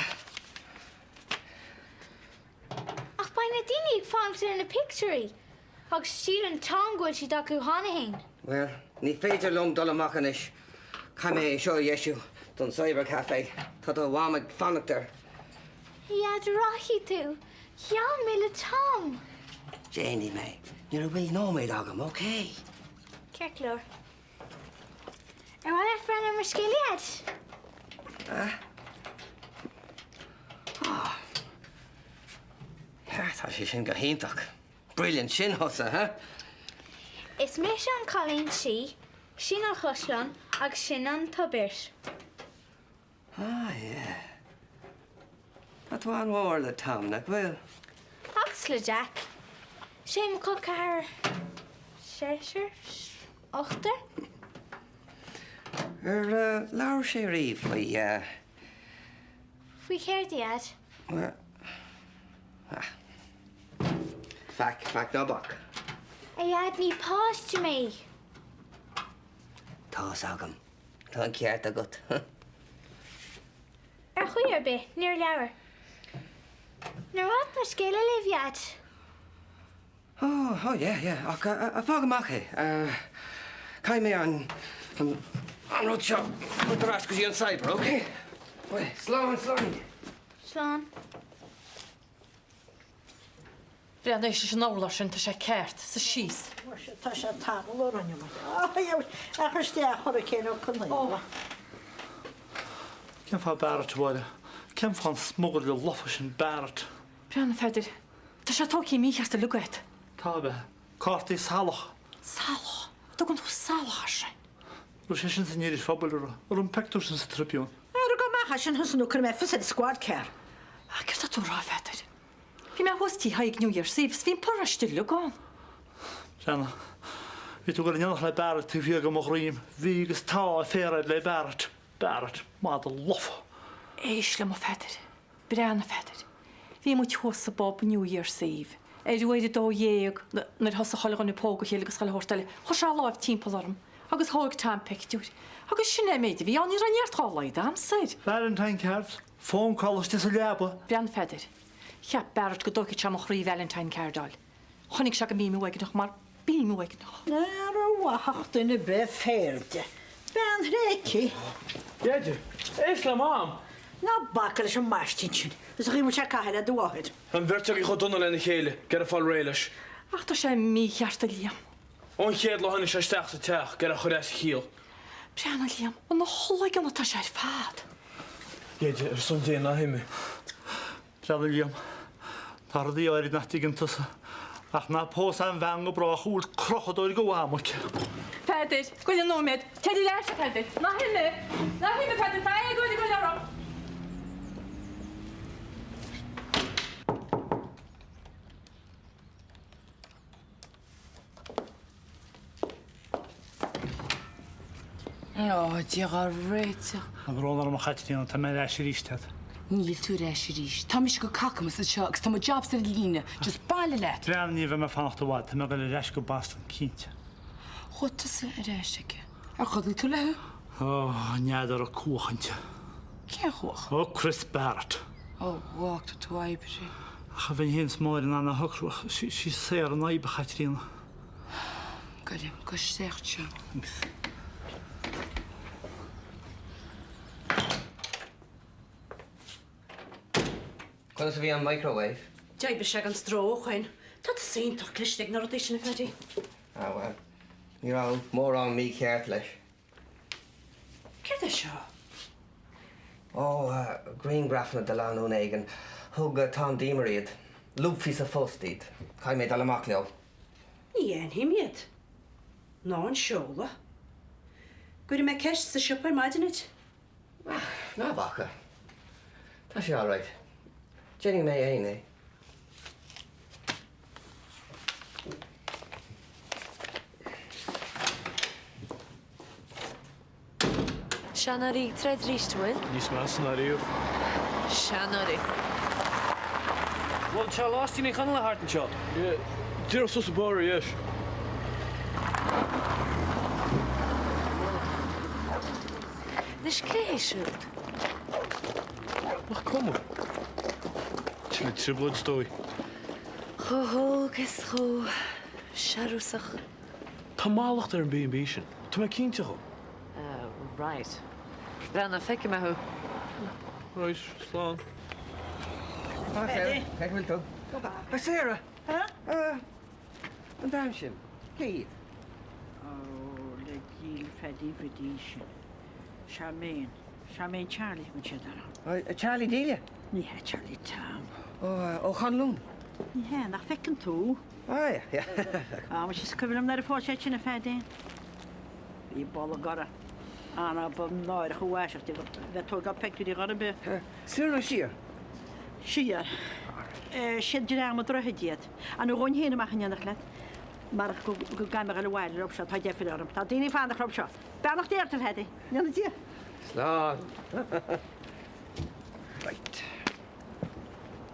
Speaker 8: Ach baina daoine ag fáimtar na picturí. Agus sír an Tom gúil si dacu hánahéin.
Speaker 16: Well, ní féidir lom dul amachchan is. Cha mé seo dhéisiú don Cyber Café. Tá do bhámag fannachtar.
Speaker 8: Iad rachi tú. Ceann mé le Tom.
Speaker 16: Janie mé. Níor bhfuil nóméid agam, okay?
Speaker 8: Cerclór. Bhfuil brenn mar scéiliad?
Speaker 16: Tá sé sin go héintach. Brilliant sin hosa, ha?
Speaker 8: Is mé se an Colleen si, sin an choslan agus sin an tubirs.
Speaker 16: Yeah. That one more le Tom, nach bhfuil?
Speaker 8: Agus le Jack. Sé mo có car séir, ochtar?
Speaker 16: Lair sé riomh faoi,
Speaker 8: Fui céirdiad?
Speaker 16: Fac nó bach.
Speaker 8: Iad ní páiste mé.
Speaker 16: Tás agam. Tá an ceart agat.
Speaker 8: Ar chuir be, níor leabhar. Nar wat mar scéile le bhead.
Speaker 16: Oh, yeah. Ach, a fágamach é. Cai mé an rud seo chu rás go an cyber, OK? Well, slán.
Speaker 8: Slán.
Speaker 4: Brian éis sin nála sin tá sé céirt sa síos.
Speaker 3: Tá sé tábal ranne a chustí a chur céanú chun.
Speaker 5: Cean fá beart bhile. Cean fá smogad le lofa sin beart.
Speaker 4: Brian feidir, tá sé tóí mícheasta lugaid.
Speaker 5: Tá be, cátaí salach.
Speaker 4: Salach? Tá gon tú salach sin.
Speaker 5: Ru sé sin san éidir fabal ar an pectúr sin sa tripiún.
Speaker 3: Ar go macha sin husnú chu mé fusad squad ceir.
Speaker 4: Gus tá tú rá feidir. Bhí me hostí haig New Year Sívs, hín porraiste lugáin.
Speaker 5: Brianna, hí tú go neannach le beart tú bhí go mo rím, hí gus tá a féad le beart. Beart, má a lofa.
Speaker 4: Éis le mo feidir. Brianna feidir. Bhí mu thusa Bob New Year Sív. Ruidir dó dhéag nar thosa chola an póga chéile agus chaile hórtaile. Chos se láimh timpplaarm, agus thóg tám picúr. Agus sinné méidir bhí an í raníartálaid am said.
Speaker 5: Valentine cards, phone calls te sa leaba.
Speaker 4: Brian feidir. Cheap beart go dócha teach rí Valentine cardál. Chonig se go mí mhaigach mar bí mhaigach.
Speaker 3: Na waachtainna be féirde. Ben réici.
Speaker 15: Jeidir, éis le mám.
Speaker 3: Na bacail sem maistin sin. Is a chiimú se caiile a dúáid.
Speaker 15: An bhirteach chu donna lena chéile, gar a fáil réiles.
Speaker 4: Ach tá sé mí cheartta líam.
Speaker 15: Ón chéad le hanig sé steach sa teach, gar a churéis chial.
Speaker 4: Brianna líam, an na holagan atá sé fad.
Speaker 15: Jeidir, son déana na himi.
Speaker 5: Brianna líam, tá a dí áirid na tígan tusa. Ach na pós an bhean go bra chúl crochadóir go bhámaic.
Speaker 4: Feidir, goil an nóméid, teidir leis a feidir. Na himi feidir, tá é goil go leram.
Speaker 1: Díag a réite.
Speaker 5: An bhrónar am chatííanana tá mé éis ríistead.
Speaker 1: Níl tú éis ríis. Tá mis go cacamas a seo, agus tá jobs ar lína, just bailile leit.
Speaker 5: Brianna ní bheith me fáachta bhád, tá me go le leis go Boston cínte.
Speaker 1: Chota sa a réisteige. Ar chodil tú lethe?
Speaker 5: Ó, neadar a cuachante.
Speaker 1: Cé chuach?
Speaker 5: Ó, Chris Barrett.
Speaker 1: Ó, bháachta tú aibrí.
Speaker 5: Ach a bhín hén smáir in anna thucrúach, sí sé ar an aibe chatííanana.
Speaker 1: Galim, go sécht seo.
Speaker 16: Conas bhí an microwave?
Speaker 6: Deib se an stró chuin. Tá a síntaach clisteigh na rotéis sinna fedí.
Speaker 16: Well, ní an mór an mí ceart leis.
Speaker 6: Ceir é seo?
Speaker 16: Ó, Green grafna de leanún éigen, thug Tom Demeríad, lúbhí sa fóstíd, cai méid al amach leo.
Speaker 6: Ní éon himiad. Ná an seola. Gwyr me ceist sa siopar maidinid?
Speaker 16: Na bacha. Tá sé all right. Jenny mé éine.
Speaker 13: Seanarí tred ríistfuil?
Speaker 15: Nís más na riomh.
Speaker 13: Seanarí.
Speaker 15: Bhil te látína chuna le hartan seo. Dúr sus a bóir yes.
Speaker 13: Nis créisiúd?
Speaker 15: Ach cumú. Tí le tribloid stói.
Speaker 13: Chógus chó searúsach.
Speaker 15: Tá málacht ar an B&B sin. Tá mé cínte go.
Speaker 13: Right. Brianna feice me thu.
Speaker 15: Right, slán.
Speaker 16: Sarah, kijk wel toe. Sarah. Een duimsje. Kijk.
Speaker 3: Oh, le díl fedí fedí sin. Charmaine Charlie moet je daar.
Speaker 16: Charlie Delia?
Speaker 3: Nee, Charlie Tam.
Speaker 16: Oh, gaan doen.
Speaker 3: Nee, naar fekken toe.
Speaker 16: Ah ja.
Speaker 3: Maar je kunnen hem naar de voorzetje naar fedí. Die ballen garren. Anna bom noir gewaasd. Dat toch al pekt die garren bij.
Speaker 16: Zullen we
Speaker 3: Siar. Siad dyrang mo drohediad. A nhw gwn hyn yma hynny'n ddechled. Mae'r gael mewn wael yr opsiad, haid effer o'r Ta dyn i fan ddechl opsiad. Banach di ar hedi. Ni'n di?
Speaker 16: Slán.
Speaker 9: Right.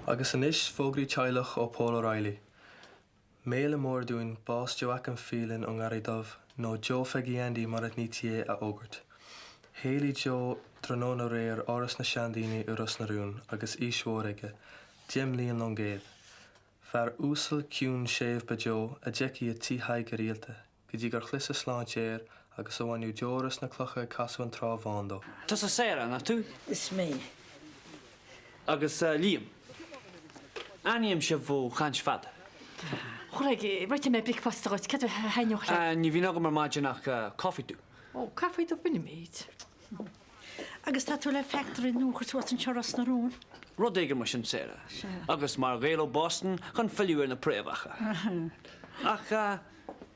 Speaker 9: Agus an isis fógraí teilech ó Paul O'Reilly. Méle mór dún bás Joachim Phelan an garidómh nó Joe Feggy Andy mar at nítie a ógurt. Haley Joe dronóna réir áras na seandíine uras na rún agus ísmhór aige, Jim Líon long géad. Fear úsal ciún séh bejó a Jackie a tí haig a réalta, go dtí gur chlusa sláintéir agus bhhainú deoras na clocha casú an trábhándó.
Speaker 17: Tás a Sarah na tú?
Speaker 3: Is mé.
Speaker 17: Agus Liam. Aníam se bhó chans fada.
Speaker 4: Chraig, breite mé big pastaráid, ce hainoch le.
Speaker 17: Ní bhí agam mar maidianach coffee tú.
Speaker 4: Ó, cafaid do bunne méid.
Speaker 3: Agus tá tú le factory núchar tú an seras na rún.
Speaker 17: Rud éige mar sin Sarah. Agus mar réal Boston chun filiú na préomhacha. Ach,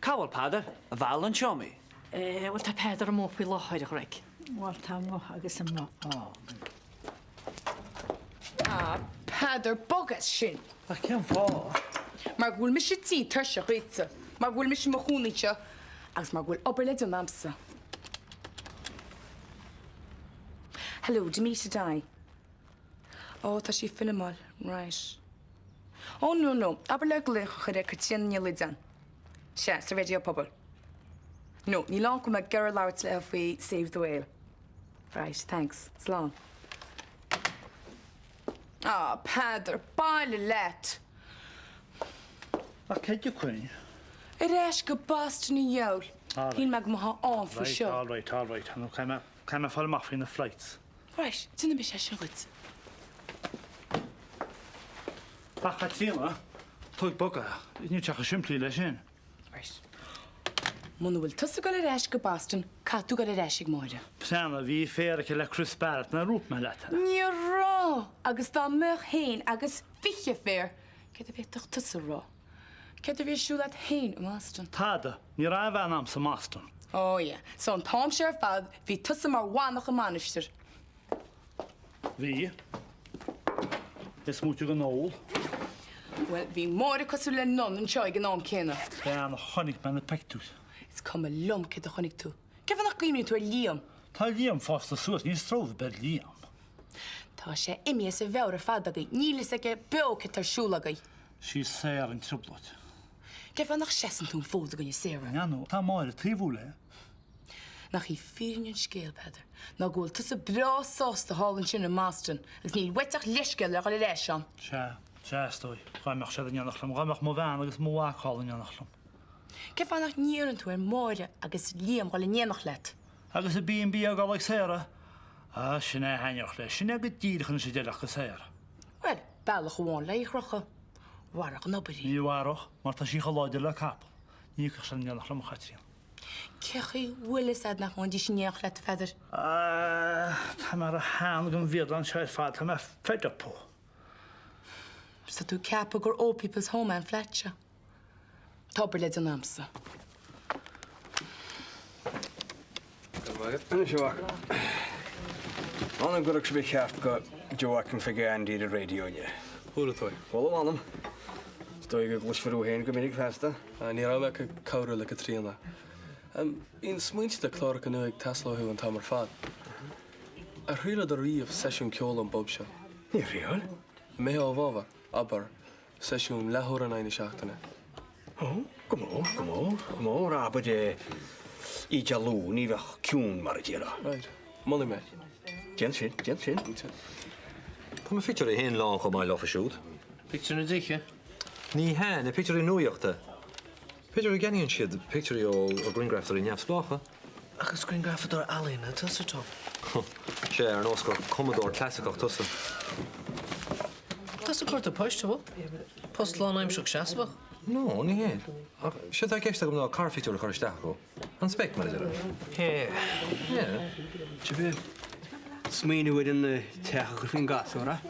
Speaker 17: cábhal pádar a bhil an seomí.
Speaker 4: Bhfuil tá pádar am mófuí láthir chraig.
Speaker 3: Bhil tá mó agus am nó.
Speaker 1: Pádar bogas sin.
Speaker 5: Ach cean fá.
Speaker 1: Mar bhfuil mis tí tuirse réite, mar bhfuil mis mo chúnaite, agus mar bhfuil obair le don amsa. Hello, Demeter Dye. Oh, tá sí filmáil, right. Oh, no, aber le le chuir chutían lidan. Se, sa radio pobl. No, ní lá go me gar láirt le faoi Save the Whale. Right, thanks. Slán. Pádar, baile let.
Speaker 5: Ach céide chuin?
Speaker 1: I réis go Boston í dheol. Hín me go maitha an faoi seo.
Speaker 5: All right. Hanú caiime fáilach faoin na flights.
Speaker 1: Right, duna be sé sin chuid.
Speaker 5: Ach tíma, tuig boga, ní teach a siimplí lei sin.
Speaker 1: Right. Muna bhfuil tusa go le réis go Boston, catú go le réis ag máire.
Speaker 5: Pseanna, bhí féracha le Chris Barrett na rút me leta.
Speaker 1: Ní rá, agus dá mech héin agus fiche fér, ce a bheith tusa rá. Ce a bheith siúlad héin am Aston.
Speaker 5: Táda, ní rá bhean am sa Maston.
Speaker 1: Oh, yeah. So an tám sé ar fad, bhí tusa mar bhánach a manisteir.
Speaker 5: Bhí? Is múte go nóil?
Speaker 1: Well, bhí mór cosú le non an seo ag an nám céna.
Speaker 5: Beanna chonig me na pectús.
Speaker 1: Is cum a lom ce a chonig tú. Ce fannach gimní tú ar Liam?
Speaker 5: Tá Liam fásta suas, ní stróð bed Liam.
Speaker 1: Tá sé imi sa bheir a fad agaí, nílis ag beoce tarsúla agaí.
Speaker 5: Sí sér an trúblad.
Speaker 1: Ce fannach sesan tún fód agaí séra?
Speaker 5: Anú, tá máile tríbhúle.
Speaker 1: Nach í fírin scéal, Peder. Na ggóil tusa brá sásta hálann sin an Maston, agus níl weiteach leisceil le leis an.
Speaker 5: Se stoi. Gáimach sé an annachlam, gáimach mó bhean agus mó ácháil an annachlam.
Speaker 1: Ce fannach níorann tú ar máire agus Liam gáil néanach let?
Speaker 5: Agus a B&B a gáil ag séra. Sinné haineach le, sinné go díirchan sé déileach go séra.
Speaker 1: Well, bailach bháin le rocha. Warach an obarí.
Speaker 5: Ní warach, mar tá sí chaláidir le capal. Ní go sin annachlam a chatríon.
Speaker 1: Cechi bhuilas ad nach dí sin néach le feidir?
Speaker 5: Tá mar a hán go bhíad an seir fád, tá me feidir pó.
Speaker 1: Sa tú ceapa gur All People's Home an fleitse. Tábar le an amsa.
Speaker 11: Yn siwach. Ond yn gwrwg sy'n ceart go Joach yn ffigur Andy y radio ni.
Speaker 9: Hwyl y twy?
Speaker 11: Wel o anam. Stoi go glwys fyrw hen gymryd festa.
Speaker 9: Ní ra me cawr le Catriona. Un smwynt da clor gan ywig taslo hw yn tamar ffad. A rhywle da rif sesiwn ciol yn bob sio.
Speaker 11: Ni rhywle?
Speaker 9: Me o fofa, aber sesiwn lehor yn ein i siachtana.
Speaker 11: O, gwmo, rabod I jalw ni fach ciwn mar y dira.
Speaker 9: Right, money me.
Speaker 11: Gen sin.
Speaker 18: Tá me fitur hen lá go mai lofa siút.
Speaker 12: Picture na ddeiche?
Speaker 18: Ní hen, a picture nuíochta. Picture ganíonn siad, picture o Greengrafter in neamh splácha.
Speaker 12: Agus Greengrafter Allen na tusa tó.
Speaker 18: Sé ar an oscar Commodore Classicach tusa.
Speaker 12: Tusa cuirta poiste bhil? Post lá aimseach seasbach?
Speaker 18: No, ní hen. Sé tá ceiste go ná car fitur a chuiristeach go. An spec mar idir.
Speaker 12: Hé.
Speaker 11: Ti be? Smínu wedyn teach ag fin gas o'r a?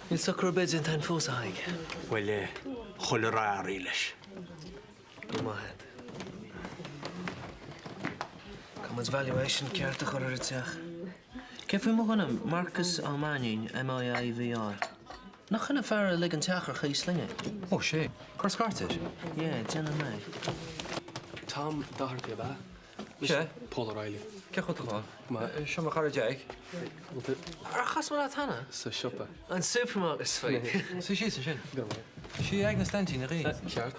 Speaker 12: Ni'n sacr o beds yn tan ffos a haig.
Speaker 11: Wel, chol yr ar I leis.
Speaker 12: Mahed. Commons valuation ceart a chor ar y teach. Cef yma hwnna, Marcus Almanin, MIIVR. Nach yna ffer y lig yn teach ar chys linge.
Speaker 18: O, sé. Cwrs cartage?
Speaker 12: Ie, dyn yma.
Speaker 9: Tom Doherty ba?
Speaker 18: Sé?
Speaker 9: Paul O'Reilly.
Speaker 18: Cech o tchol? Ma, sio ma char y jaig.
Speaker 12: Achas ma lat hana?
Speaker 9: Sa siopa.
Speaker 12: An supermarket sfeig.
Speaker 18: Si si sin? Si ag na stenti na ri.
Speaker 9: Ceart.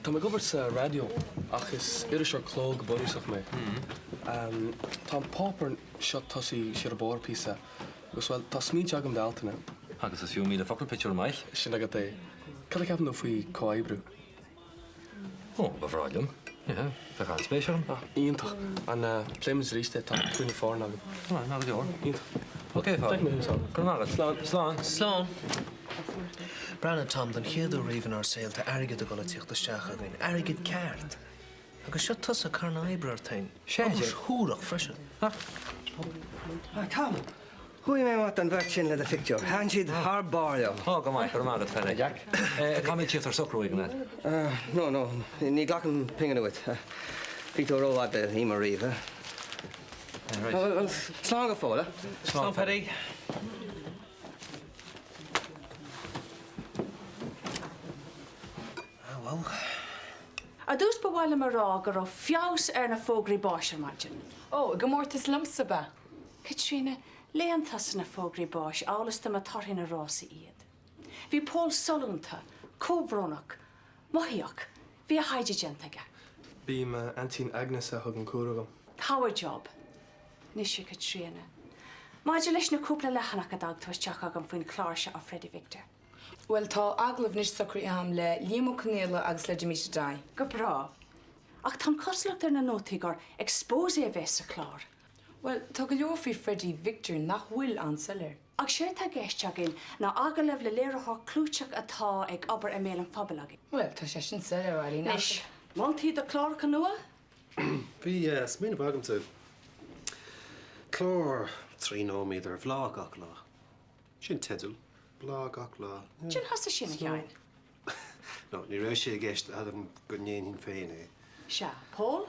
Speaker 9: Tá me gobar sa radio ach is iris ar clóg borúsach me. Tá pápar seo tosí siar bór písa. Gus well, tá smín agam daltana.
Speaker 18: Agus is fiú míle focail picture maich?
Speaker 9: Sin agad é. Cad ceapan nó faoi cáibrú?
Speaker 18: Ó, ba bhráilm. Ja, fe gaan spéisiom.
Speaker 9: Íontach. An plémas ríiste tá chuoine fáin agam.
Speaker 18: Ná go leor.
Speaker 9: Íontach.
Speaker 18: Oké, fá.
Speaker 9: Feich mé húsá.
Speaker 18: Go mágad. Slán.
Speaker 12: Slán. Branna Tom den chéadú riomhan ar saolta airgid a gola tíochtasteach a gin. Airgid ceart. Agus seo tusa carna ébre ar tain. Agus thúrach freisin.
Speaker 16: Tom, chuí mé mat an bheirt sin le a fictiúr.Han siad th barleo.
Speaker 18: Ó, go maiid, go mágad fena. Jack. Cá mé tíocht ar socrú ag net?
Speaker 16: No, ní gachan pingan uit. Pító róhad de ní mar riomh. Slán go fóla.
Speaker 12: Slán Paddy. Well.
Speaker 10: A dús bhhaile mar rá gur ó fios ar na fógraí báis margin.
Speaker 1: Ó, go mórtas lumsa ba.
Speaker 10: Katrina, léan tas na fógraí báis álas do a tarthaí na rása iad. Bhí Paul solúnta, cóbhrónach, mothíoch, bhí a haide gentaige.
Speaker 9: Bí me Antín Agnes a thug an cúragam.
Speaker 10: Power job. Nisha Katrina. Maidir leis na cúpla lechanach a dagtuaisteach agam faoin chláirse a Freddie Victor.
Speaker 1: Well, tá aglah níos socraí am le líamú cnéala agus le Jimmy Dai.
Speaker 10: Go bra. Ach tá coslacht ar na nótaí gur expósé a bheits a chlár.
Speaker 1: Well, tá go leor faoi Freddie Victor nach bhfuil ansalir.
Speaker 10: Ach sé tá géisteagin na aga leh le léireach clúteach atá ag obair a mé an fphobal agin.
Speaker 1: Well, tá sé sin salir bhí
Speaker 10: Nis, máltaí do chlár nua?
Speaker 14: Bhí smína bhagamta chlór 3 nóméadar bhlá gach lá. Sin teadú, blá gach lá.
Speaker 10: Sin has sin a cheáin.
Speaker 14: No, ní raibh sé gceist adam go ndéanaín féin é.
Speaker 10: Se, Paul?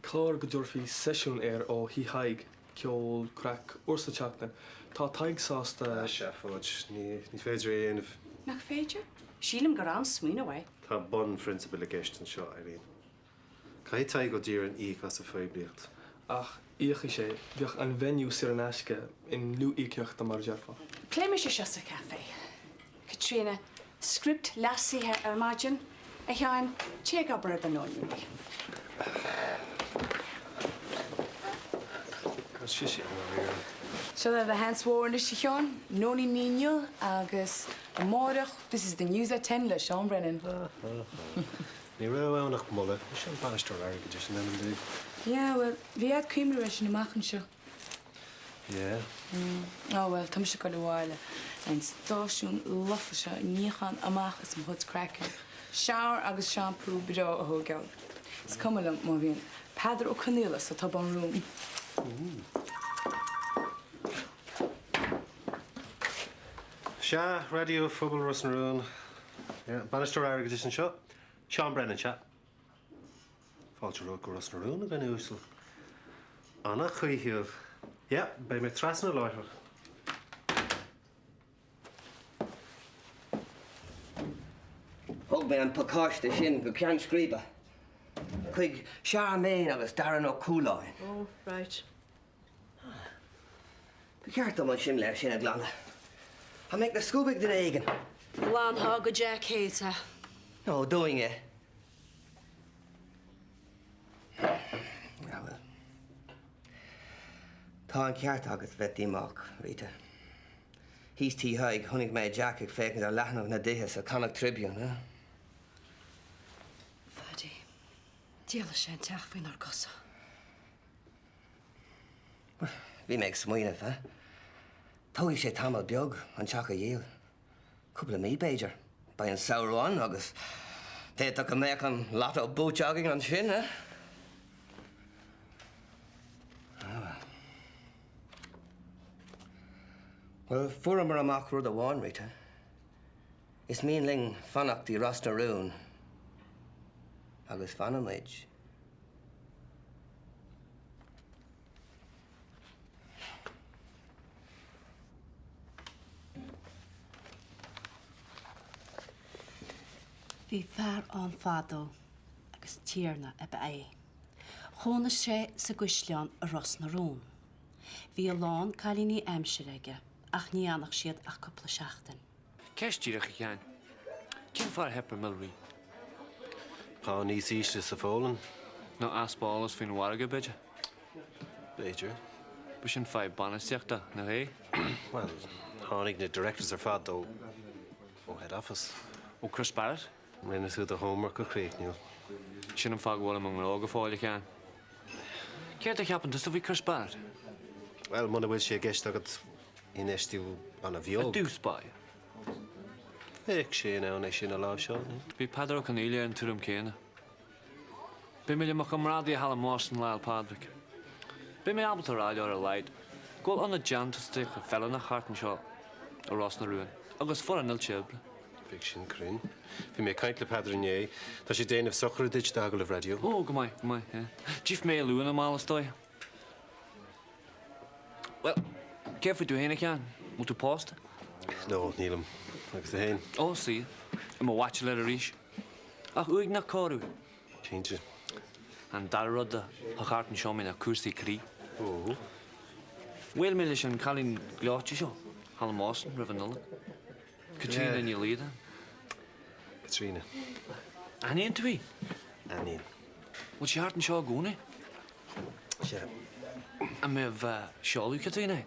Speaker 9: Chlár go dúir faoi seisiún ó hí haig ceol crack orsa teachna. Tá taig sásta...
Speaker 14: Se fóid, ní féidir é aanamh.
Speaker 10: Nach féidir? Sílim gur an smína bhaid.
Speaker 14: Tá bon principal a gceist an seo, Eileen. Cai taig go dtír an íoc as a feibliocht.
Speaker 9: Ach, íocha sé, bheoch an venue syr an eisce in lú íceocht am mar dearfa.
Speaker 10: Cléime sé sa café. Katrina, script lasíthe ar margin, a cheáin té gabar an nóí.
Speaker 1: So the hands war in the Shichon, Noni Nino, agus Morach. This is the news at 10, le Sean Brennan.
Speaker 14: Ní raibh nach mulle, sin banisteir airgid sin an dú.
Speaker 1: Yeah, well, we had cumulation in the machen show.
Speaker 14: Yeah.
Speaker 1: Oh, well, tam se go bhile. Ein stáisiún lofasa níchan amachchas an hud crackin. Shower agus shampoo bidó a thugeall. Is cumlam má bhíon Pedar ó Caníla sa tá an rúm.
Speaker 14: Se radio Phobal Ros na Rún. Banisteir airgid sin seo. Sean Brennan se. Fáilte ru go Ros na Rún a gan úsal. Anna chuíhiúh. Ja, bei me trasna láithir.
Speaker 16: Thug mé an pacáiste sin go cean scríba. Chuig Seaméin agus daran ó cúláin.
Speaker 6: Oh, right.
Speaker 16: Go ceart am an sin leir sin a glanna. Ha méid na scúbig den éigen.
Speaker 6: Lán ha go Jack héta.
Speaker 16: No, doing it. Tá an ceart agus bheith díach, Rita. Hís tí haig chunig méid Jack ag fécinn ar leathnamh na dithe sa Connacht Tribune, eh?
Speaker 6: Fadi, díala sé teach faoin ar cosa.
Speaker 16: Bhí méid smuoineh, eh? Tóigh sé tamil beag an teach a dhéal. Cúpla mí Beiidir, ba an saoráin agus déach go méid an láta ó búteaging an sin, eh? Well, fuair mar amach rud a bháin, Rita. Is mín ling fannachtí Ros na Rún agus fannamuid.
Speaker 6: Bhí fear an fádó agus tíarna a ba é. Chóna sé sa gcuisleán a Ros na Rún. Bhí a lán cailíní aimsireige ach ní annach siad ach cúpla seachtain.
Speaker 17: Ceistíach a chean. Cin far hepar milrí?
Speaker 14: Pá níos ísle sa fólan.
Speaker 17: No aspálas fin warga beide?
Speaker 14: Beidir.
Speaker 17: Bu sin fai banisteachta na ré?
Speaker 14: Well, tháinig na directors ar fad ó head office.
Speaker 17: ó Chris Barrett.
Speaker 14: Rinne sú a homework go chréicniú.
Speaker 17: Sin an fághil am an ága fáile cean. Céir a cheapan tá bhí Chris Barrett?
Speaker 14: Well, muna bhfuil sé gceist agad inéistíú an a bheog.
Speaker 17: A dúspáid?
Speaker 14: Éic sé ná é sin a lá seo.
Speaker 17: Bhí Pedro Canília an túm céine. Bí mé mar chumrádaí a hala Mástan leil Padraig. Bí mé abal aráile ar a leid. Gáil anna deantaiste a fellan a chartan seo a Ros na Ruin. Agus for an iltebre.
Speaker 14: Big sin crún. Bhí mé caiint le Pedro Né, tá sé déanamh sochar dit da go le radio.
Speaker 17: Ó, go mai, yeah. Díf mé luúna mála stoi. Well, céir fú tú héna cean? Mú tú pásta?
Speaker 14: No, nílam. Agus a héin.
Speaker 17: Ó, sí. Im a watch le a ríis. Ach, uig na cóú.
Speaker 14: Cínte.
Speaker 17: An darrodda a chartan seo mé na cuasaí crí.
Speaker 14: Ó.
Speaker 17: Bhfuil mé leis an chalín gláte seo, hala Mástan, rih an nula. Katrina ní líada?
Speaker 14: Katrina.
Speaker 17: Aníon tú í?
Speaker 14: Aníon.
Speaker 17: Bhil sé hartan seo gúna?
Speaker 14: Sé.
Speaker 17: A mé bh seáú Katrina?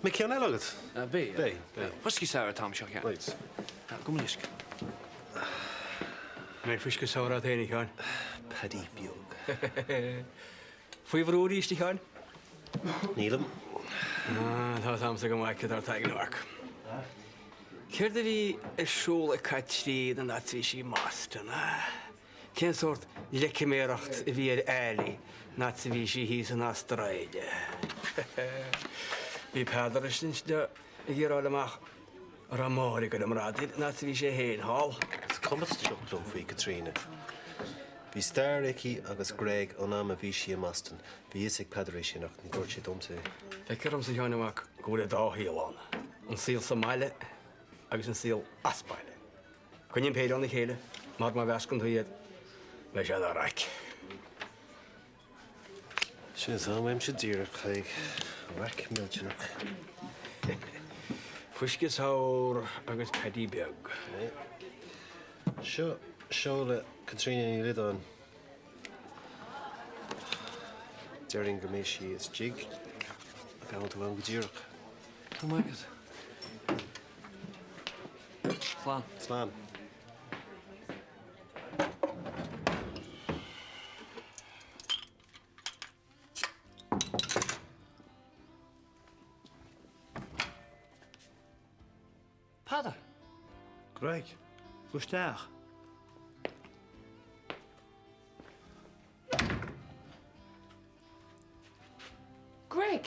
Speaker 14: Mé cean eile agad?
Speaker 17: Bé.
Speaker 14: Bé, bé.
Speaker 17: Huscí saoir tám seo cean?
Speaker 14: Right.
Speaker 17: Go mlisc.
Speaker 11: Mé frisca saoir a téine cheán.
Speaker 14: Paddy beog.
Speaker 11: Fuoi bhróí istí cheán?
Speaker 14: Nílam.
Speaker 11: Tá samsa go maice ar taigeach. Céir a bhí siúla caitríad an atví sí Mástan. Cén sort lecimméireacht a bhí ar ealaí na bhí sí híos an Astráide. Bhí Pedro de i ggéráil amach ar an mórí go am ráid na bhí sé héin hall.
Speaker 14: Commas seochlóm faoi Katrina. Bhí Star Ricky agus Greg an am a bhí sí Mástan. Bhí ag Pedro sinach ní dúirt sé domsa.
Speaker 11: Fecirm sa teanamach go le dáhíáán. An síl sa meile agus an síl aspáile. Cuinn péad anna chéile, mar má bheascan thuiad, bheith sé a raic.
Speaker 14: Sin samhaim sé díreach chuig raic milteach.
Speaker 11: Fuisce saoir agus pedí beag.
Speaker 14: Seo le Katrina ní lidán. Dearing go mééis sí is jig a gan tú an go díreach.
Speaker 17: Tá maigad. Slán.
Speaker 14: Slán.
Speaker 17: Padar.
Speaker 5: Greg, gúisteach.
Speaker 1: Greg!